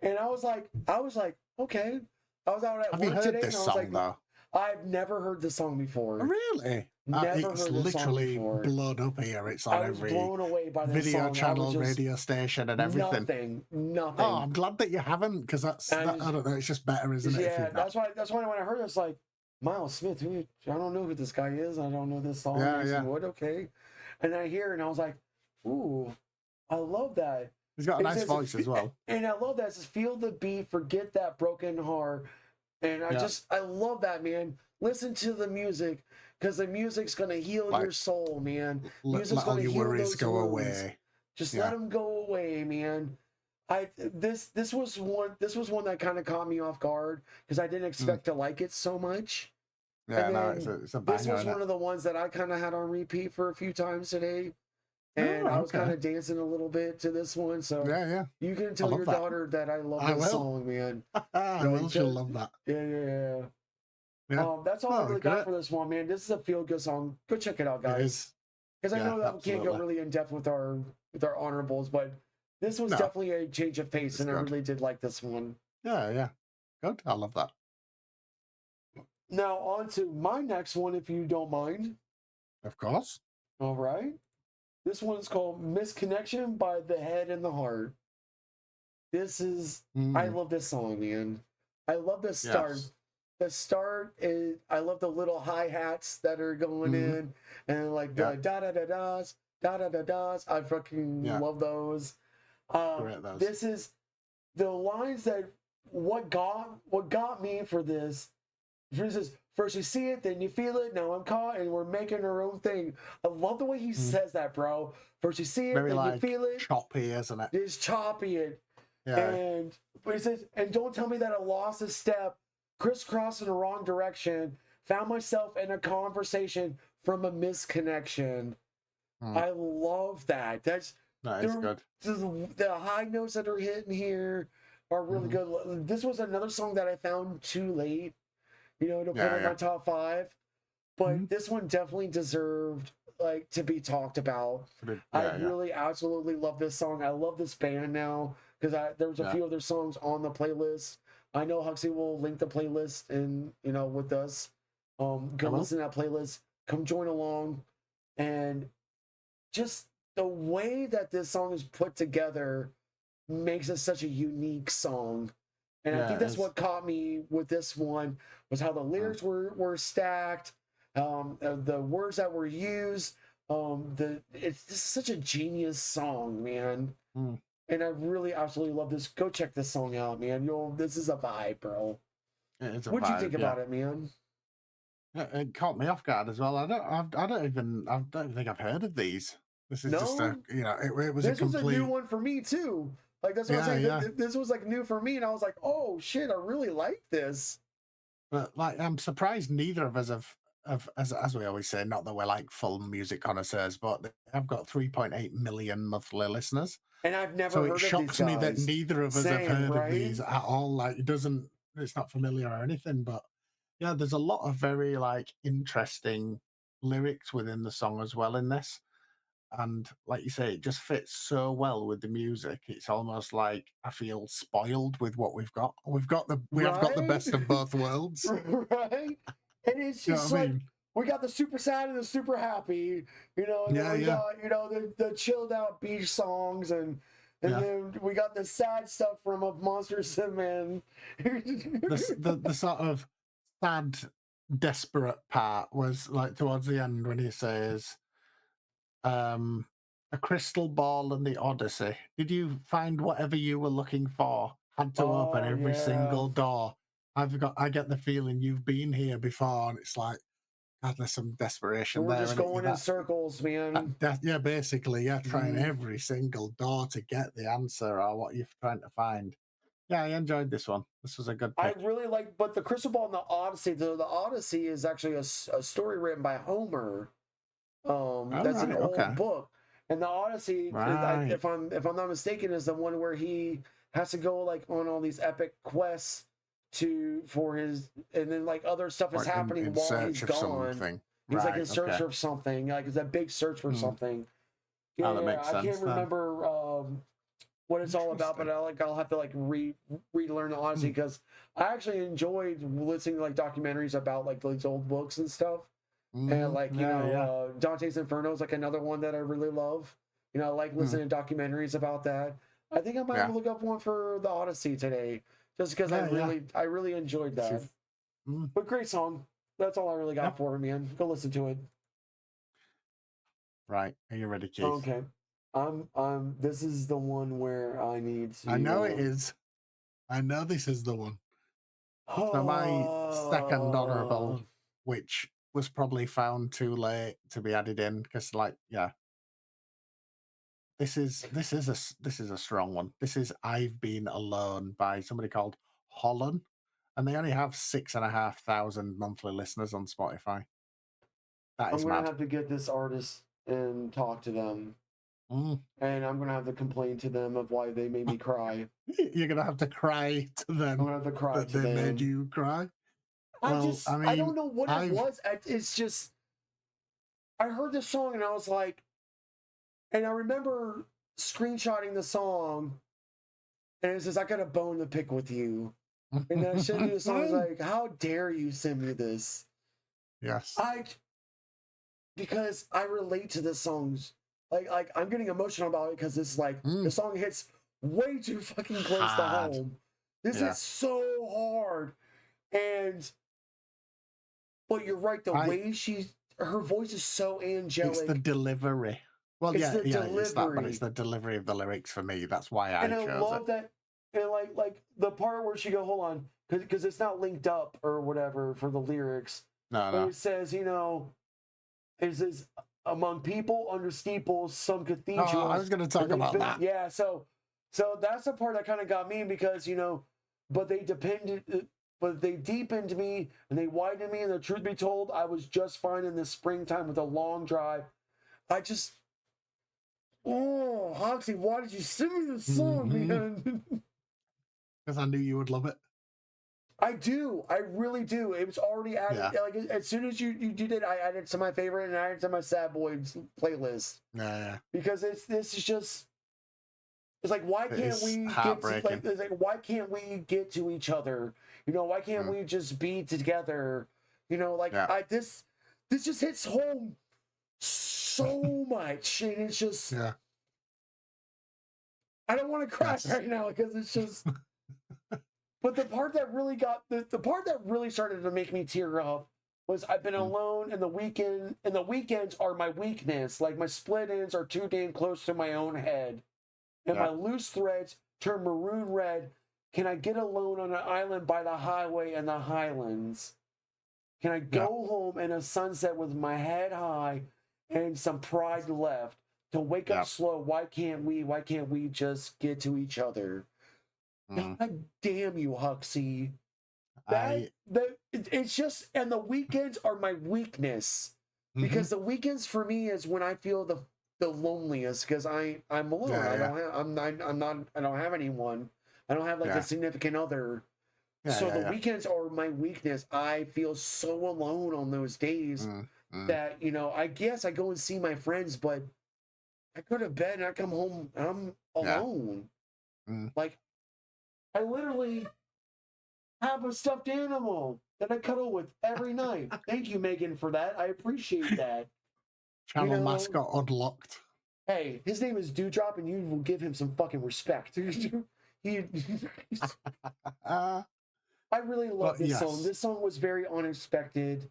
and I was like, okay. I was out at Have you work heard today, and this I was like, song though? I've never heard this song Oh, before. really? Never It's heard this song literally before. blown up here. It's I on was every blown away by this video song. I was channel, just radio station, and everything. nothing, Oh, nothing. I'm glad that you haven't, because And I don't know. It's just better, isn't it? If yeah, you've not. that's why when I heard this, like Myles Smith, I don't know who this guy is. I don't know this song. Yeah, I said, yeah. what? Okay. And then I hear it and I was like, ooh, I love that. He's got a It nice says, voice as well. and I love that. It says, feel the beat, forget that broken heart. And Yeah, I love that, man. Listen to the music because the music's going to heal like your soul, man. Music's let all going to your heal worries those go wounds. away. Just let Yeah. them go away, man. This was one that kind of caught me off guard because I didn't Mm. expect to like it so much. Yeah, And no, then it's a this banger, was isn't it? one of the ones that I kind of had on repeat for a few times today. And I Oh, was kind okay. of dancing a little bit to this one. So Yeah, yeah. you can I tell love your that. daughter that I love I this will. song, man. I Like, will. She'll love that. yeah, yeah, yeah. Yeah. That's all I Oh, really got great. for this one, man. This is a feel good song. Go check it out, It guys. is. Because I Yeah, know that we can't go absolutely. really in depth with our honorables, but this was No, definitely a change of pace, it's and I good. really did like this one. Yeah, yeah. Good. I love that. Now on to my next one, if you don't mind. Of course. All right, this one is called "Misconnection" by the Head and the Heart. This is I Mm, love this song, man. I love the start. yes. The start is I love the little hi hats that are going Mm, in and like yeah, the da da da das da da da das. I fucking yeah. love those. Great. Those. This is the lines that what got me for this. For instance, first you see it, then you feel it. Now I'm caught, and we're making our own thing. I love the way he Mm. says that, bro. First you see it, Very then you like feel it. choppy, isn't it? It's choppy it. Yeah. And but he says, and don't tell me that I lost a step, crisscrossed in the wrong direction, found myself in a conversation from a misconnection. Mm, I love that. That's that is good. the high notes that are hitting here are really Hmm. good. This was another song that I found too late, to put Yeah, in my yeah. top five. But Mhm. this one definitely deserved like to be talked about. I Yeah, yeah, really absolutely love this song. I love this band now because there was a yeah. few other songs on the playlist. I know Huxley will link the playlist and with us. I Go will. listen to that playlist. Come join along, and just the way that this song is put together makes it such a unique song. And I Yeah, think it that's is. what caught me with this one was how the Mm, lyrics were stacked, the words that were used. This is such a genius song, man. mm. And I really absolutely love this. Go check this song out, man. This is a vibe, bro. It is a What'd you think vibe. Yeah. about it, man? Yeah, it caught me off guard as well. I don't even think I've heard of these. This is just No, it was a this was a new complete. one for me too. Like that's what I'm Yeah, saying. yeah. This was like new for me, and I was like, oh shit, I really like this. But like, I'm surprised neither of us have as we always say, not that we're like full music connoisseurs, but I've got 3.8 million monthly listeners. And I've never So it heard of these shocks me that guys. neither of us have Same, heard of right? these at all. Like, it doesn't. It's not familiar or anything. But yeah, there's a lot of very like interesting lyrics within the song as well in this. And like you say, it just fits so well with the music. It's almost like I feel spoiled with what we've got. We have got the Right? best of both worlds. Right? And it's You know just what I like mean? we got the super sad and the super happy, and then Yeah, we yeah, got, the chilled out beach songs and yeah. then we got the sad stuff from a Monsters and Men. The sort of sad, desperate part was like towards the end when he says, um, "A crystal ball and the Odyssey. Did you find whatever you were looking for? Had to open Oh every yeah. single door. I get the feeling you've been here before, and it's like, God, there's some desperation We're there, just and it going in circles, man. yeah, basically, yeah, trying Mhm. every single door to get the answer or what you're trying to find. Yeah, I enjoyed this one. This was a good I pick. really like, but the Crystal Ball and the Odyssey. The Odyssey is actually a story written by Homer. All That's an right, old okay, book, and the Odyssey, right. if I'm not mistaken, is the one where he has to go like on all these epic quests to for his, and then like other stuff is Or happening in while he's search of gone. something, He's like in right? search Okay. of something, like it's a big search for Mm. something. Oh, Yeah, that yeah, makes I can't sense then. remember what it's all about, but Interesting. I'll have to like relearn the Odyssey Mm. because I actually enjoyed listening to like documentaries about like these old books and stuff. And like, Yeah, yeah. Dante's Inferno is like another one that I really love. I like Mm. listening to documentaries about that. I think I might Yeah, look up one for the Odyssey today, just because yeah, yeah. I really enjoyed If that. you've, mm, But great song. That's all I really yeah. got for it, man. Go listen to it. Right. Are you ready, Keith? Okay. This is the one where I need I know it to. is. I know this is the one. So my second honorable, Oh, which was probably found too late to be added in, because like, yeah, this is a strong one. This is "I've Been Alone" by somebody called Hollan, and they only have 6,500 monthly listeners on Spotify. That I'm is gonna mad. have to get this artist and talk to them, Mm. and I'm gonna have to complain to them of why they made me cry. You're gonna have to cry to I'm them gonna have to cry that to they made them. you cry. I Well, just I I mean, don't know what it I've was. It's just I heard this song and I was like, and I remember screenshotting the song, and it says I got a bone to pick with you. And then I showed you the song. I was like, how dare you send me this? yes. I because I relate to the songs. Like I'm getting emotional about it because it's like Mm. the song hits way too fucking close to Hard. home. This Yeah. hits so hard. And but you're right, the I way her voice is so It's the angelic. delivery. Well, It's yeah, the yeah, it's that, but it's delivery. the delivery of the lyrics for me. That's why I And I chose it. love that, and like the part where she go, hold on, because it's not linked up or whatever for the lyrics, No, but no. it says, it says among people under steeples, some Oh, I was cathedrals, going to and talk they've about been, that. yeah. So that's the part that kind of got me because but they depended. But they deepened me and they widened me, and the truth be told, I was just fine in the springtime with a long drive. I just, oh, Hoxie, why did you send me this song, Because man? I knew you would love it. I do. I really do. It was already added. Yeah, Like as soon as you did it, I added it to my favorite and I added it to my sad boys playlist yeah, yeah. because this is just. It's like why It can't is we get to like? heartbreaking. It's like why can't we get to each other? Why can't Mm, we just be together? Like yeah, this just hits home so much, and it's just yeah, I don't want to cry yes. right now because it's just. But the part that really got the part that really started to make me tear up was I've been Mm, alone and the weekends are my weakness. Like my split ends are too damn close to my own head. And yeah, my loose threads turn maroon red. Can I get alone on an island by the highway in the highlands? Can I yeah, go home in a sunset with my head high and some pride left to wake up yeah. slow? Why can't we just get to each other? Mm. God damn you, Huxley. I, It's just and the weekends are my weakness hmm because the weekends for me is when I feel the loneliest because I'm alone. yeah, I yeah, don't have I'm not I don't have anyone. I don't have like a yeah, significant other. yeah, So yeah, the yeah. weekends are my weakness. I feel so alone on those days Mm, mm, that I guess I go and see my friends, but I go to bed and I come home and I'm yeah, alone. mm. Like I literally have a stuffed animal that I cuddle with every night. Thank you, Megan, for that. I appreciate that. You Channel know, mascot unlocked. hey, his name is Dewdrop, and you will give him some fucking respect. he, Uh, I really love but this song. yes, This song was very unexpected,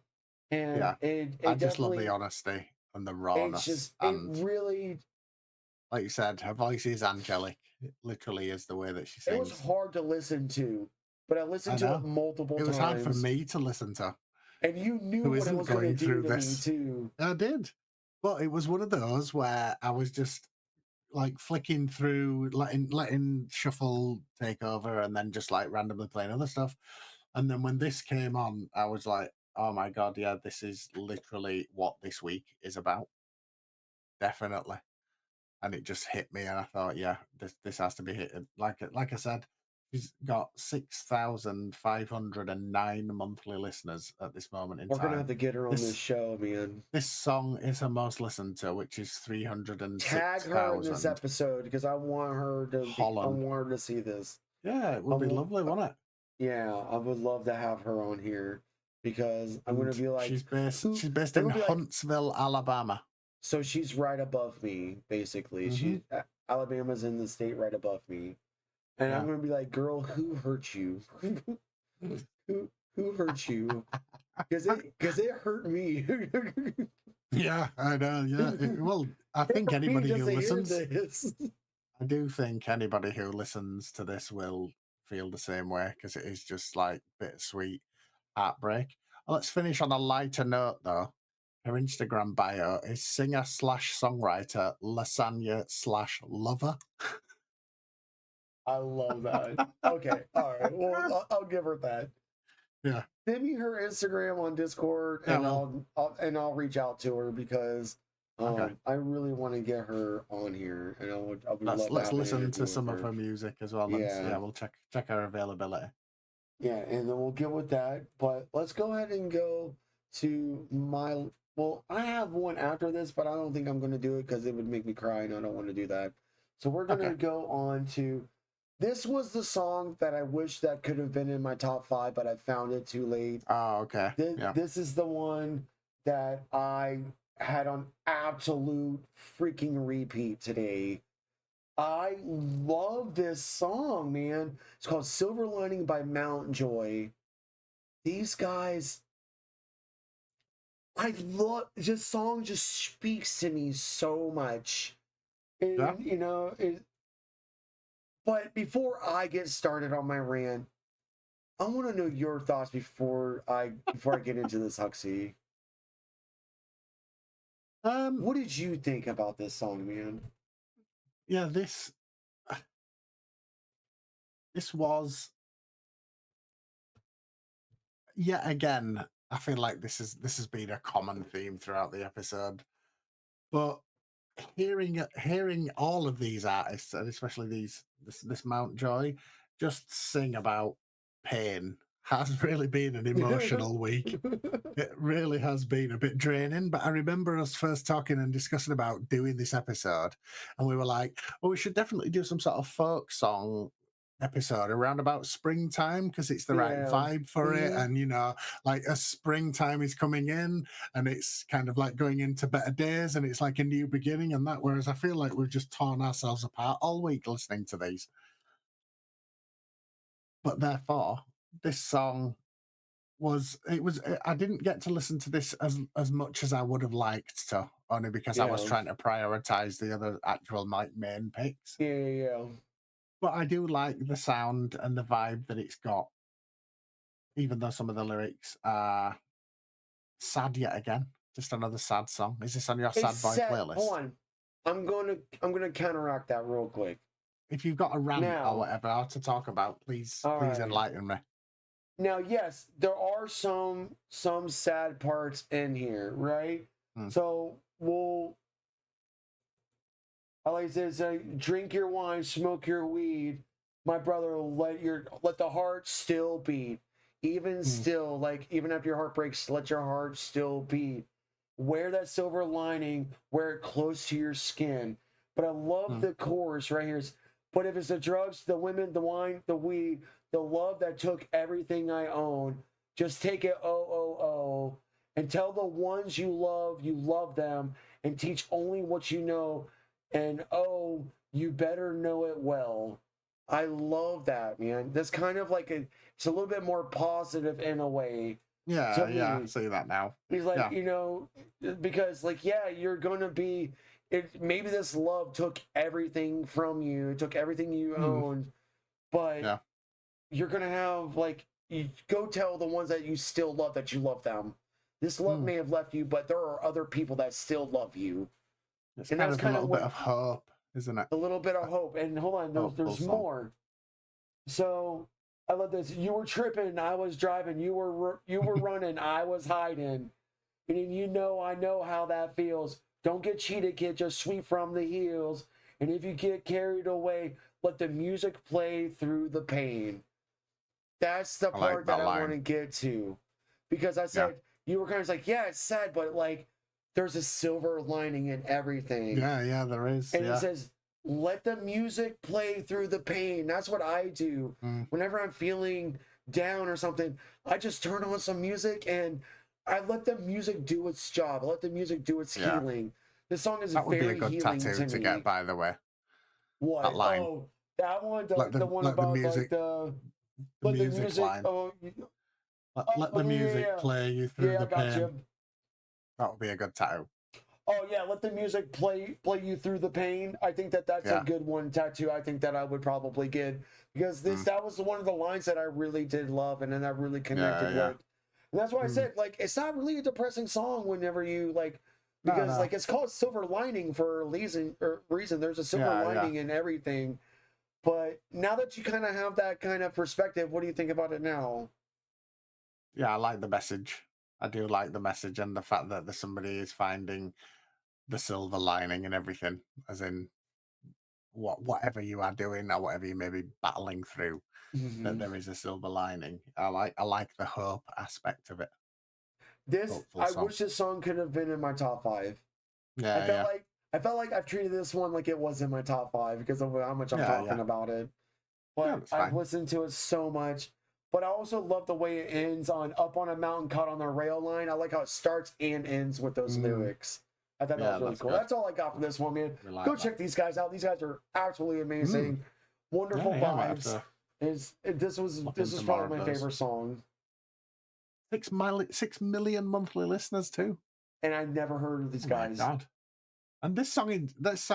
and yeah. I it just love the definitely, honesty and the rawness. it And really, like you said, her voice is angelic. It literally is the way that she it was sings. hard to listen to. but I listened I to it know. multiple It was hard for times, me to listen to, and you knew who what it isn't was going to going do through to me this. too. I did. But it was one of those where I was just like flicking through, letting shuffle take over, and then just like randomly playing other stuff. And then when this came on, I was like, "Oh my god, yeah, this is literally what this week is about, definitely." And it just hit me, and I thought, "Yeah, this has to be hit." Like I said, he's got 6,509 monthly listeners at this moment in We're gonna have time. to get her on this This show, man. this song is her most listened to, which is Tag her in this 306,000. episode because I want her to be. I Holland. want her to see this. Yeah, it I would be want, lovely, wouldn't it? yeah, I would love to have her on here because I'm gonna And be like, who? she's based I'm in gonna be like, Huntsville, Alabama. so she's right above me, basically. Hmm. Alabama's in the state right above me, and I'm Yeah. gonna be like, girl, who hurt you? Who hurt you? Because it hurt me. Yeah, I know. Yeah. Well, I It think hurt me anybody just who to hear listens, this. I do think anybody who listens to this will feel the same way, because it is just like bittersweet heartbreak. Let's finish on a lighter note, though. Her Instagram bio is singer/songwriter lasagna/lover. I love that. Okay, all right. Well, I'll give her that. Yeah. Send me her Instagram on Discord, Yeah, and well, I'll reach out to her because okay. I really want to get her on here, and I would Let's love to let's have an listen interview to with some of her. her music as well. And Yeah, yeah, we'll check her availability. yeah, and then we'll get with that. But let's go ahead and go to my. Well, I have one after this, but I don't think I'm going to do it because it would make me cry, and I don't want to do that. So we're going Okay. to go on to. This was the song that I wish that could have been in my top 5, but I found it too late. Oh, okay. Yeah. This is the one that I had on absolute freaking repeat today. I love this song, man. It's called Silver Lining by Mount Joy. These guys, I love this song, just speaks to me so much. Yeah. And, but before I get started on my rant, I want to know your thoughts before I get into this, Huxley. What did you think about this song, man? Yeah, this was yet again. I feel like this has been a common theme throughout the episode, but hearing all of these artists, and especially this Mount Joy, just sing about pain has really been an emotional week. It really has been a bit draining, but I remember us first talking and discussing about doing this episode, and we were like, "Oh, we should definitely do some sort of folk song episode around about springtime, because it's the right Yeah. vibe for it, Mhm. and like as springtime is coming in, and it's kind of like going into better days, and it's like a new beginning, and that. Whereas I feel like we've just torn ourselves apart all week listening to these, but therefore this song I didn't get to listen to this as much as I would have liked to, only because I was Yeah. trying to prioritize the other actual main picks. Yeah. But I do like the sound and the vibe that it's got, even though some of the lyrics are sad yet again. Just another sad song. Is this on your It's sad boy set. Hold playlist? on. I'm gonna counteract that real quick. If you've got a rant or Now, whatever to talk about, all please right. enlighten me. Now, yes, there are some sad parts in here, right? Hmm. So I like to say, drink your wine, smoke your weed. My brother, let the heart still beat. Even still, like even after your heart breaks, let your heart still beat. Wear that silver lining, wear it close to your skin. But I love the chorus right here. But if it's the drugs, the women, the wine, the weed, the love that took everything I own, just take it, and tell the ones you love them, and teach only what you know, and you better know it well. I love that, man. That's kind of like it's a little bit more positive in a way Yeah, to yeah, I me. see that now. He's like, Yeah. because like, yeah, you're gonna be maybe this love took everything from you, took everything you owned, but Yeah. you're gonna have like you go tell the ones that you still love that you love them. This love may have left you, but there are other people that still love you. It's And kind that's of a kind of little bit what of hope, isn't it? a little bit of hope. And hold on, Hopeful there's song. more. So I love this. You were tripping, I was driving. You were running, I was hiding. And I know how that feels. Don't get cheated, kid. Just sweep from the heels. And if you get carried away, let the music play through the pain. That's the I like part that that I want line. to get to, because I Yeah. said you were kind of like, yeah, it's sad, but like there's a silver lining in everything. Yeah, there is. And he Yeah. says, let the music play through the pain. That's what I do. Whenever I'm feeling down or something, I just turn on some music and I let the music do its job. I let the music do its Yeah. healing. This song is That would be a very good healing tattoo to to me. get, by the way. That What? line. Oh, that one, Let the one let the about music, like the the let the music music. line. Oh, Let oh the yeah, music play you through yeah, I the got pain. you. That would be a good tattoo. Oh yeah, let the music play you through the pain. I think that's a good one tattoo. I think that I would probably get, because that was one of the lines that I really did love and then I really connected Yeah. with. And that's why I said like it's not really a depressing song whenever you like, because No. like it's called Silver Lining for a reason. There's a silver lining in everything. But now that you kind of have that kind of perspective, what do you think about it now? Yeah, I like the message. I do like the message and the fact that somebody is finding the silver lining and everything, as in whatever you are doing or whatever you may be battling through, that there is a silver lining. I like the hope aspect of it. Hopeful I song. wish this song could have been in my top five. Yeah. I felt like I've treated this one like it was in my top five because of how much I'm talking about it. Yeah, But that's I've fine. listened to it so much. But I also love the way it ends on "Up on a Mountain, Caught on the Rail" line. I like how it starts and ends with those lyrics. I thought that was Yeah, really that's cool. good. That's all I got for this one, man. We like Go that. check these guys out. These guys are absolutely amazing. Wonderful Yeah, might have vibes. to This was look into more probably of my those. favorite song. 6 million monthly listeners too. And I never heard of these Oh my guys. god! And this song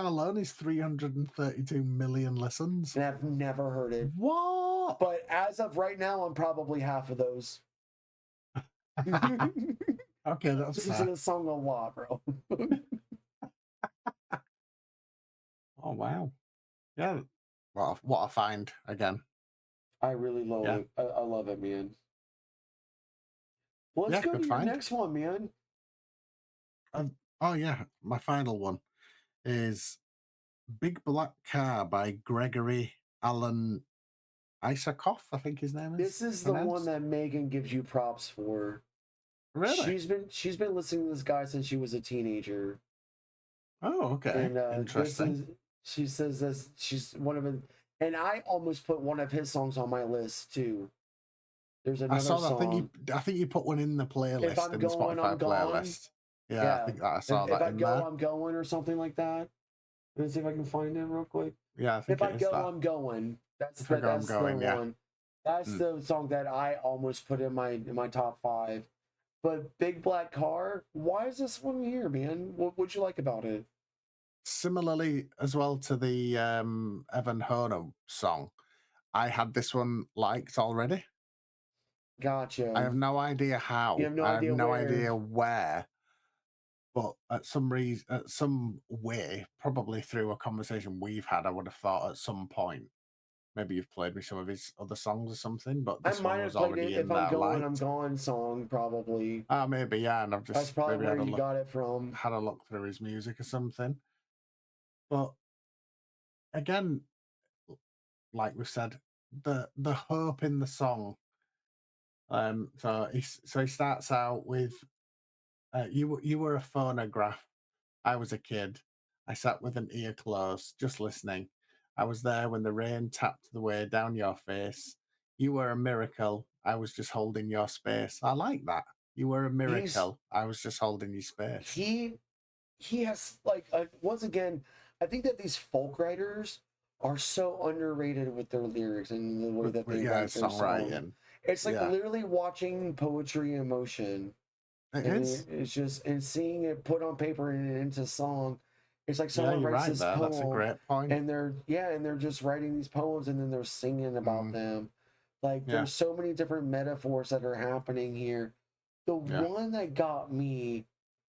alone is 332 million listens. And I've never heard it. What? But as of right now, I'm probably half of those. Okay, that's Listen to fair. this song a lot, bro. Oh wow! Yeah, what a find again. I really love Yeah, it. I love it, man. Well, let's yeah, go to good your find. next one, man. Oh yeah, my final one is "Big Black Car" by Gregory Alan Isaacoff. I think his name This is is the one pronounced. that Megan gives you props for. Really? She's been listening to this guy since she was a teenager, Oh, okay. and this Interesting. is she says this. She's one of them, and I almost put one of his songs on my list too. There's I another saw that. song. I think you put one in the If playlist I'm in the going, I'm Spotify gone. playlist. Yeah, I Yeah. think that I saw If that I in go, there. I'm going, or something like that. Let's see if I can find it real quick. Yeah, I If think it I is go, that. I'm going. If I go, I'm That's the going. Yeah. one. That's the song that I almost put in my top five. But Big Black Car, why is this one here, man? What'd you like about it? Similarly, as well to the Evan Hono song, I had this one liked already. I Gotcha. have no idea You how. have no I have idea no where. idea where. But at some reason, at some way, probably through a conversation we've had, I would have thought at some point, maybe you've played me some of his other songs or something, but I this one might was have played already it. If in I'm that going, I'm light. gone song, probably. Ah, maybe, yeah, and I've That's just probably maybe where you got it from. had a look through his music or something. But again, like we said, the hope in the song. So he starts out with you were a phonograph. I was a kid. I sat with an ear closed, just listening. I was there when the rain tapped the way down your face. You were a miracle. I was just holding your space. I like that. You were a He's miracle. I was just holding your space. he he has like once again, I think that these folk writers are so underrated with their lyrics and the way that they Yeah, write their songs. songwriting. It's like Yeah, literally watching poetry in motion, it and is. it's just and seeing it put on paper and into song. It's like Yeah, someone you're writes right this there. That's a poem, great point. and they're just writing these poems, and then they're singing about Mm, them. Like Yeah. there's so many different metaphors that are happening here. The Yeah. one that got me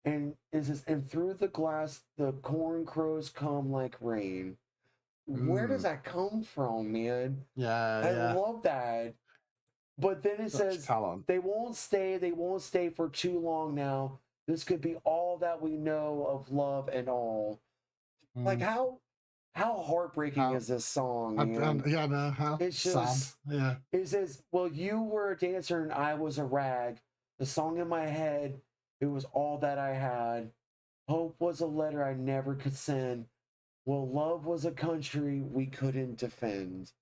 and is this, and through the glass the corn crows come like rain. Where does Mm. that come from, man? Yeah. I Yeah. love that. But then it Such says talent. they won't stay for too long now. This could be all that we know of love and all. Like Mm. how heartbreaking How, is this song, man? yeah, no, how It's sad. just Yeah. it says, well, you were a dancer and I was a rag. The song in my head, it was all that I had. Hope was a letter I never could send. Well, love was a country we couldn't defend.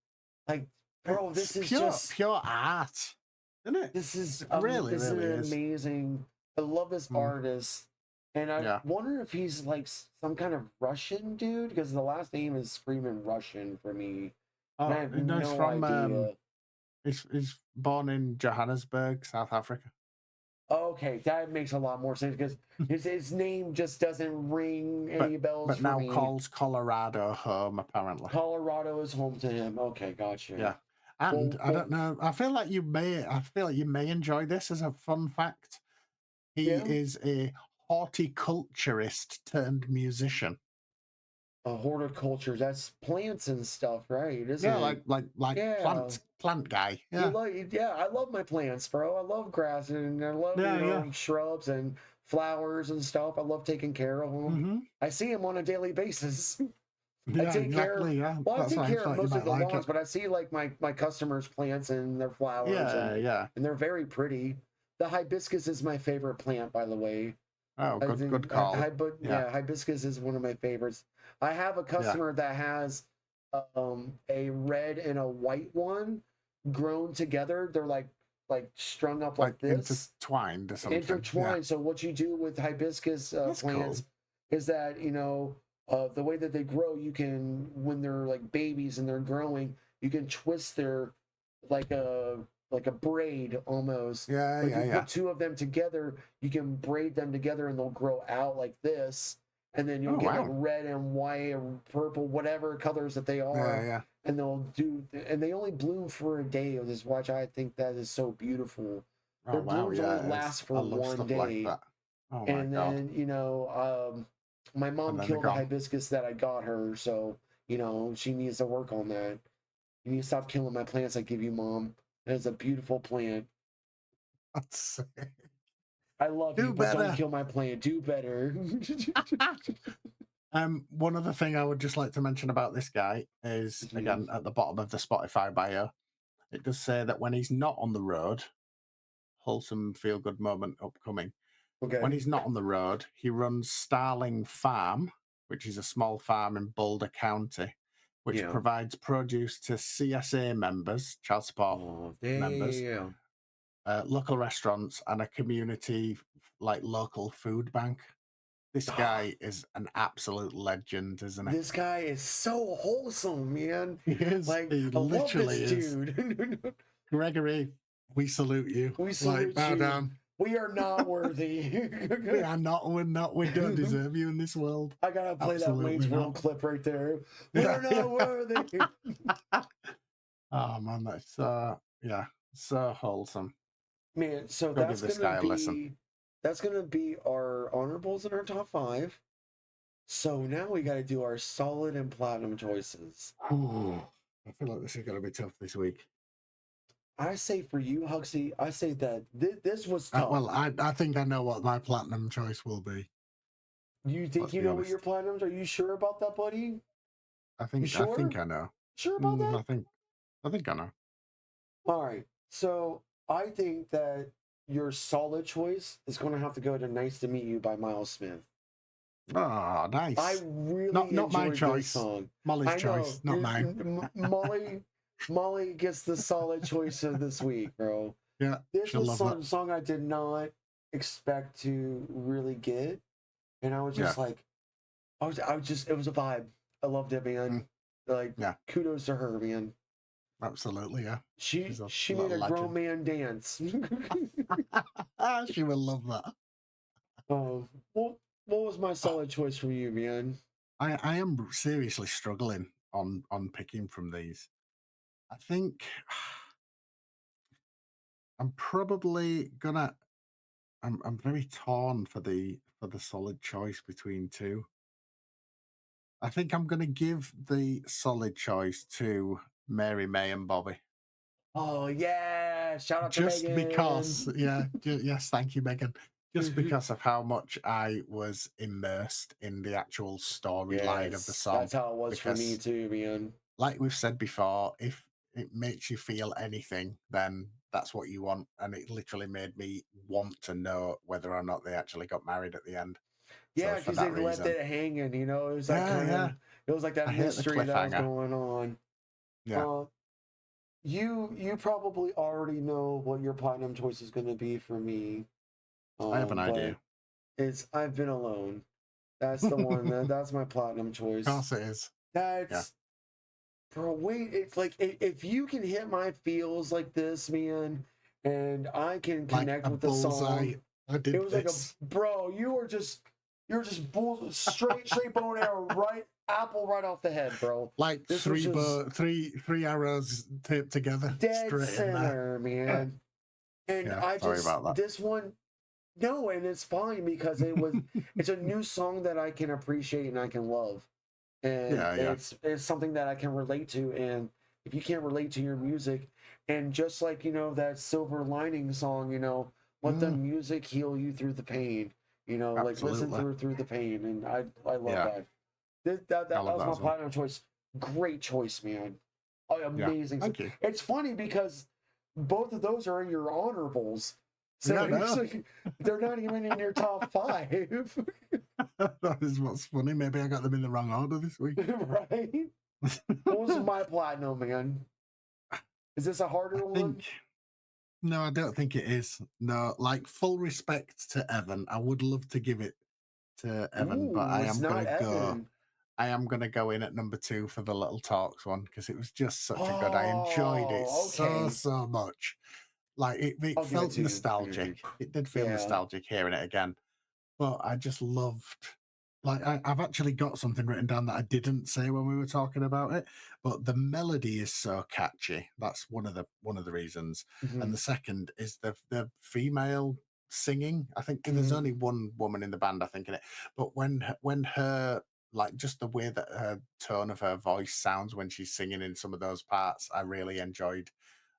Like, bro, It's this is pure, just pure art, isn't it? It really, this is really an is. amazing. I love this Mm. artist, and I Yeah. wonder if he's like some kind of Russian dude because the last name is screaming Russian for me, and I Oh, have no, he's no from idea. he's born in Johannesburg, South Africa. Okay, that makes a lot more sense because his name just doesn't ring but any bells but for now me. calls Colorado home, apparently. Colorado is home to him. Okay, Yeah. gotcha. And Well, I don't know. I feel like you may enjoy this as a fun fact. He yeah, is a horticulturist turned musician. a horticulture. That's plants and stuff, right? Isn't Yeah, it? like Yeah. plant guy. You Yeah. like, yeah, I love my plants, bro. I love grass and I love, Yeah, yeah. shrubs and flowers and stuff. I love taking care of them. Hmm. I see them on a daily basis. I Yeah, take care of, exactly. Yeah. well, I That's take why I care of thought you most of might the like it. lawns, but I see like my customers' plants and their flowers Yeah, yeah. and they're very pretty. The hibiscus is my favorite plant, by the way. Oh, I good think call. Yeah, yeah, hibiscus is one of my favorites. I have a yeah. customer that has a red and a white one grown together. They're like strung up Like like this, intertwined or something. Yeah. intertwined. So what you do with hibiscus That's plants cool. is that the way that they grow, you can when they're like babies and they're growing, you can twist their like a like a braid almost. Yeah, But if yeah, you yeah. put two of them together, you can braid them together and they'll grow out like this. And then you'll Oh, get like wow. red and white or purple, whatever colors that they Yeah, are. yeah. And they only bloom for a day of this watch. I think that is so beautiful. Oh, Their wow. blooms only Yeah, it is. last for I love one stuff like day. that. Oh, my And God. then, my And mom then they're killed a gone. hibiscus that I got her. So, she needs to work on that. You need to stop killing my plants I give you, Mom. That is a beautiful plant. That's sick. I love you, Do but don't better. kill my plant. Do better. One other thing I would just like to mention about this guy is, Mhm. again, at the bottom of the Spotify bio, it does say that when he's not on the road, wholesome feel good moment upcoming. When Okay. he's not on the road, he runs Starling Farm, which is a small farm in Boulder County, which Yeah. provides produce to CSA members, child support Oh, yeah, members, yeah, yeah. local restaurants, and a community like local food bank. This Ah, guy is an absolute legend, isn't he? this guy is so wholesome, man. He is. Like, He I love this literally is. dude. Gregory, we salute you. We Like, salute bow you. down. We are not worthy. We don't deserve you in this world. I gotta play that Absolutely Wayne's not. World clip right there. Yeah, We're not yeah. worthy. Oh man, that's yeah, so wholesome. Man, so Go give this guy a listen. that's gonna be our honorables in our top five. So now we gotta do our solid and platinum choices. Ooh, I feel like this is gonna be tough this week. I say for you, Huxley, I say that this was tough. Well, I think I know what my platinum choice will be. You think Let's you be know what your honest. platinums are? You sure about that, buddy? You I sure? think I know. Sure about that? I think I know. All right. So I think that your solid choice is going to have to go to "Nice to Meet You" by Miles Smith. Oh, I nice. really Not my enjoyed this choice. song. Molly's I choice, know not mine. Molly gets the solid choice of this week, bro. Yeah, This she'll was love that. some song I did not expect to really get, and I was Yeah. just like, I was just, it was a vibe. I loved it, man. Mm, Like, yeah, kudos to her, man. absolutely. Yeah. She's a She made little a grown legend. man dance. She will love that. Oh, what was my solid choice from you, man? I am seriously struggling on picking from these. I think I'm probably gonna. I'm very torn for the solid choice between two. I think I'm gonna give the solid choice to Mary May and Bobby. Oh yeah, shout out to Just because, Megan. yeah, yes, thank you, Megan. Just because of how much I was immersed in the actual storyline of the Yes, song. that's how it was for me Because, too, man. like we've said before, if it makes you feel anything, then that's what you want. And it literally made me want to know whether or not they actually got married at the end. So Yeah, for because they that left reason, it hanging, you know. It was like yeah, kind of, yeah, it was like I that hate the mystery that was cliffhanger. going on. Yeah, Uh, you probably already know what your platinum choice is going to be for me. I have an But idea. it's I've been alone. That's the one. Of That's my platinum choice. course it is. Yeah, That's bro. Wait, it's like if you can hit my feels like this, man, and I can like connect a with the bullseye. song. I It did was like a this. bro. You're just bull straight bow and arrow right apple right off the head, bro. Like This was just three arrows taped together dead straight in there. center, man. And Yeah, I sorry just about this one no, and it's fine because that. it's a new song that I can appreciate and I can love. And Yeah, yeah. it's something that I can relate to. And if you can't relate to your music, and just like that silver lining song, let the Mm, music heal you through the pain. Like listen absolutely. through the pain, and I love Yeah, that. That I love was that my as well. platinum choice. Great choice, man. Oh, Yeah, amazing. thank you. It's funny because both of those are in your honorables. So Yeah, no, actually, they're not even in your top five, that is what's funny. Maybe I got them in the wrong order this week. right? What was my platinum, man? Is this a I harder one? think no, I don't think it is. No, like full respect to Evan. I would love to give it to Evan, but Ooh, it's not Evan. I am gonna go in at number two for the Little Talks one because it was just such a good. I enjoyed it Oh, okay. so much. Like it I'll give it felt to you. nostalgic. It did feel Yeah. nostalgic hearing it again. But I just loved like I've actually got something written down that I didn't say when we were talking about it, but the melody is so catchy. That's one of the reasons. And the Mhm, second is the female singing. I think there's mhm. only one woman in the band, I think, in it. But when her like just the way that her tone of her voice sounds when she's singing in some of those parts, I really enjoyed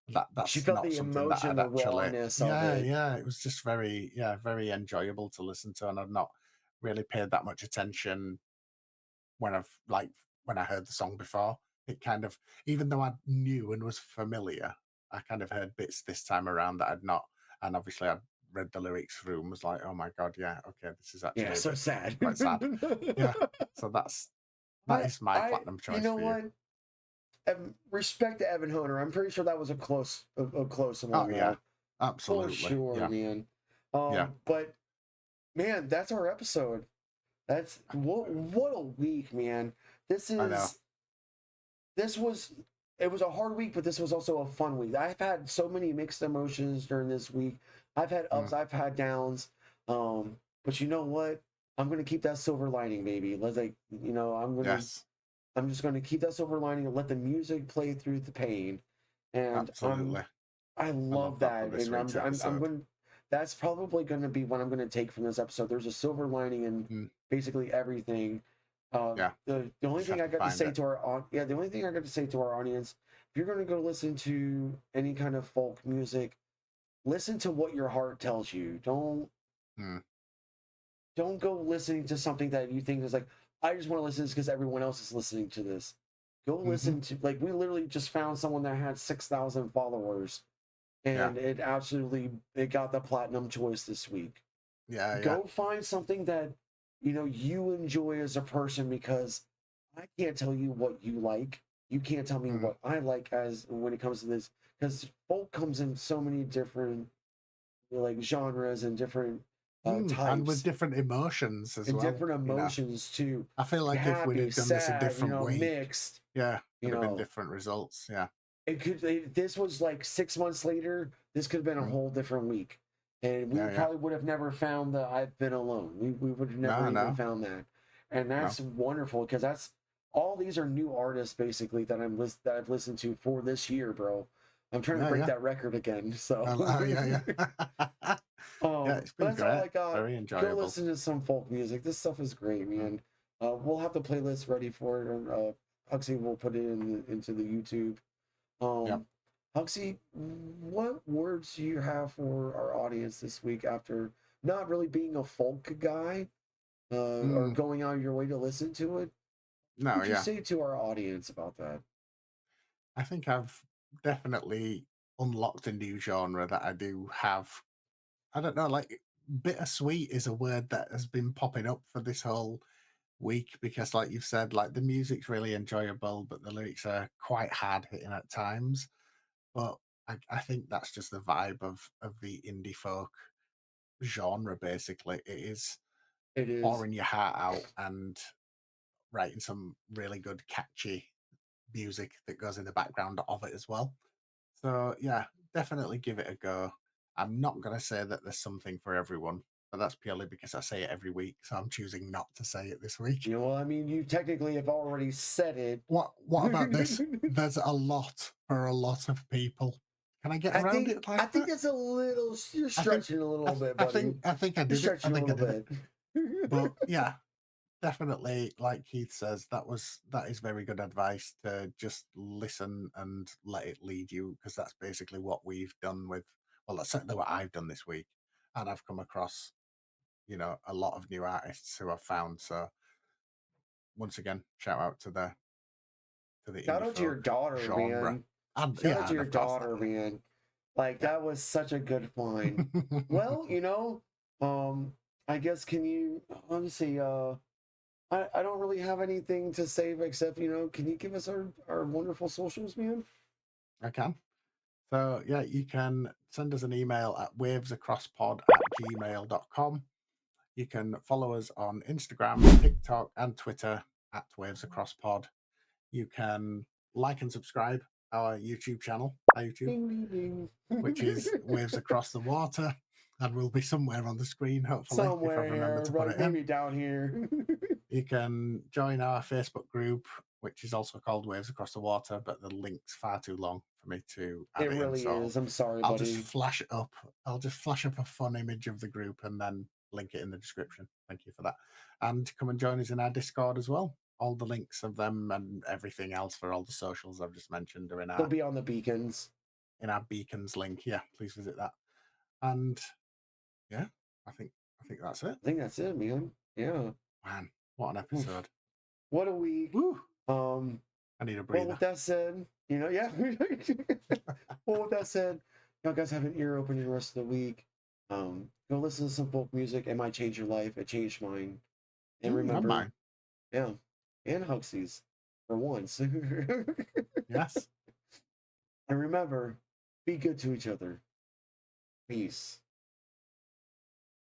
that. She That's felt not the something that emotion, I'd the actually, rawness of yeah, it. yeah, it was just very, yeah, very enjoyable to listen to, and I've not really paid that much attention when when I heard the song before. It kind of, even though I knew and was familiar, I kind of heard bits this time around that I'd not, and obviously I'd read the lyrics through and was like, oh my god, yeah, okay, this is Yeah, actually a so bit sad. quite sad. Yeah, so that is my platinum You choice know for you. what? Respect to Evan Hunter. I'm pretty sure that was a close Oh one yeah, though, for absolutely, sure, yeah, man. yeah, But man, that's our episode. That's what a week, man. This I know. is this was it was a hard week, but this was also a fun week. I've had so many mixed emotions during this week. I've had Mm, ups, I've had downs. But you know what? I'm gonna keep that silver lining, baby. Let's like, yes, I'm just gonna keep that silver lining and let the music play through the pain. And absolutely. I I love love that for that. this And week's I'm episode. going that's probably gonna be what I'm gonna take from this episode. There's a silver lining in Mm, basically everything. yeah, The only just thing have I to got to find say it. to the only thing I got to say to our audience, if you're going to go listen to any kind of folk music, listen to what your heart tells you. Mm, Don't go listening to something that you think is like, I just want to listen to this because everyone else is listening to this. Go hmm. listen to like we literally just found someone that had 6,000 followers, Yeah, and it got the platinum choice this week. yeah, yeah. Go find something that you enjoy as a person, because I can't tell you what you like. You can't tell me Mm. what I like as when it comes to this, because folk comes in so many different like genres and different And with types different emotions as and well. different emotions too. I feel like if we'd Happy, have done this a sad, different week, mixed. yeah, You could have been know, different results. Yeah. this was like 6 months later. This could have been a Mm. whole different week, and we Yeah, yeah. probably would have never found the "I've Been Alone." We would have never No, even no, found that, and no. that's wonderful because that's all these are new artists basically that that I've listened to for this year, bro. I'm trying to Yeah, break yeah. that record again. So, Yeah, yeah. Yeah, it's but been that's all great. I got. Very Go enjoyable. listen to some folk music. This stuff is great, Mm. man. We'll have the playlist ready for it, and Huxley will put it into the YouTube. Yep. Um, Huxley, what words do you have for our audience this week after not really being a folk guy, or Mm. going out of your way to listen to it? What No, would you yeah. say to our audience about that? I think I've definitely unlocked a new genre that I do have. I don't know, like bittersweet is a word that has been popping up for this whole week because, like you've said, like the music's really enjoyable, but the lyrics are quite hard hitting at times. But I think that's just the vibe of the indie folk genre, basically. It is It is. pouring your heart out and writing some really good, catchy music that goes in the background of it as well. So yeah, definitely give it a go. I'm not going to say that there's something for everyone, but that's purely because I say it every week. So I'm choosing not to say it this week. You know, I mean, you technically have already said it. What about this? There's a lot for a lot of people. Can I get around it I like think that? that's a little. You're I think stretching a little bit, buddy. I think I You're did it. I stretching a think I little did it. bit. But yeah, definitely, like Keith says, that is very good advice to just listen and let it lead you, because that's basically what we've done with, well, that's certainly what I've done this week. And I've come across, a lot of new artists who I've found. So once again, shout out to the Shout indie out to your folk daughter, genre. man. And Shout out yeah, to and your of course that, daughter, man. Like yeah. that was such a good find. Well, um, I guess can you let me see. I don't really have anything to say except can you give us our wonderful socials, man? I can. So yeah, you can send us an email at wavesacrosspod@gmail.com. You can follow us on Instagram, TikTok, and Twitter at wavesacrosspod. You can like and subscribe our YouTube channel, our YouTube, Ding ding which ding. is Waves Across the Water, and will be somewhere on the screen, hopefully, if I Somewhere remember here, to put right? it in. Maybe down here. You can join our Facebook group, which is also called Waves Across the Water, but the link's far too long for me to add It it in. really So is. I'm sorry, I'll just buddy. flash it up. I'll just flash up a fun image of the group and then link it in the description. Thank you for that. And come and join us in our Discord as well. All the links of them and everything else for all the socials I've just mentioned are They'll be on the beacons. in our beacons link. Yeah, please visit that. And yeah, I think that's it. I think that's it, man. Yeah. Man, what an Oof. episode. What a week. Woo! Um, I need a well, breather. with that said, yeah. Well, with that said, y'all guys have an ear opening the rest of the week. Go listen to some folk music. It might change your life. It changed mine. And Not remember, mine. yeah, and Huxley's for once. And Yes. remember, be good to each other. Peace.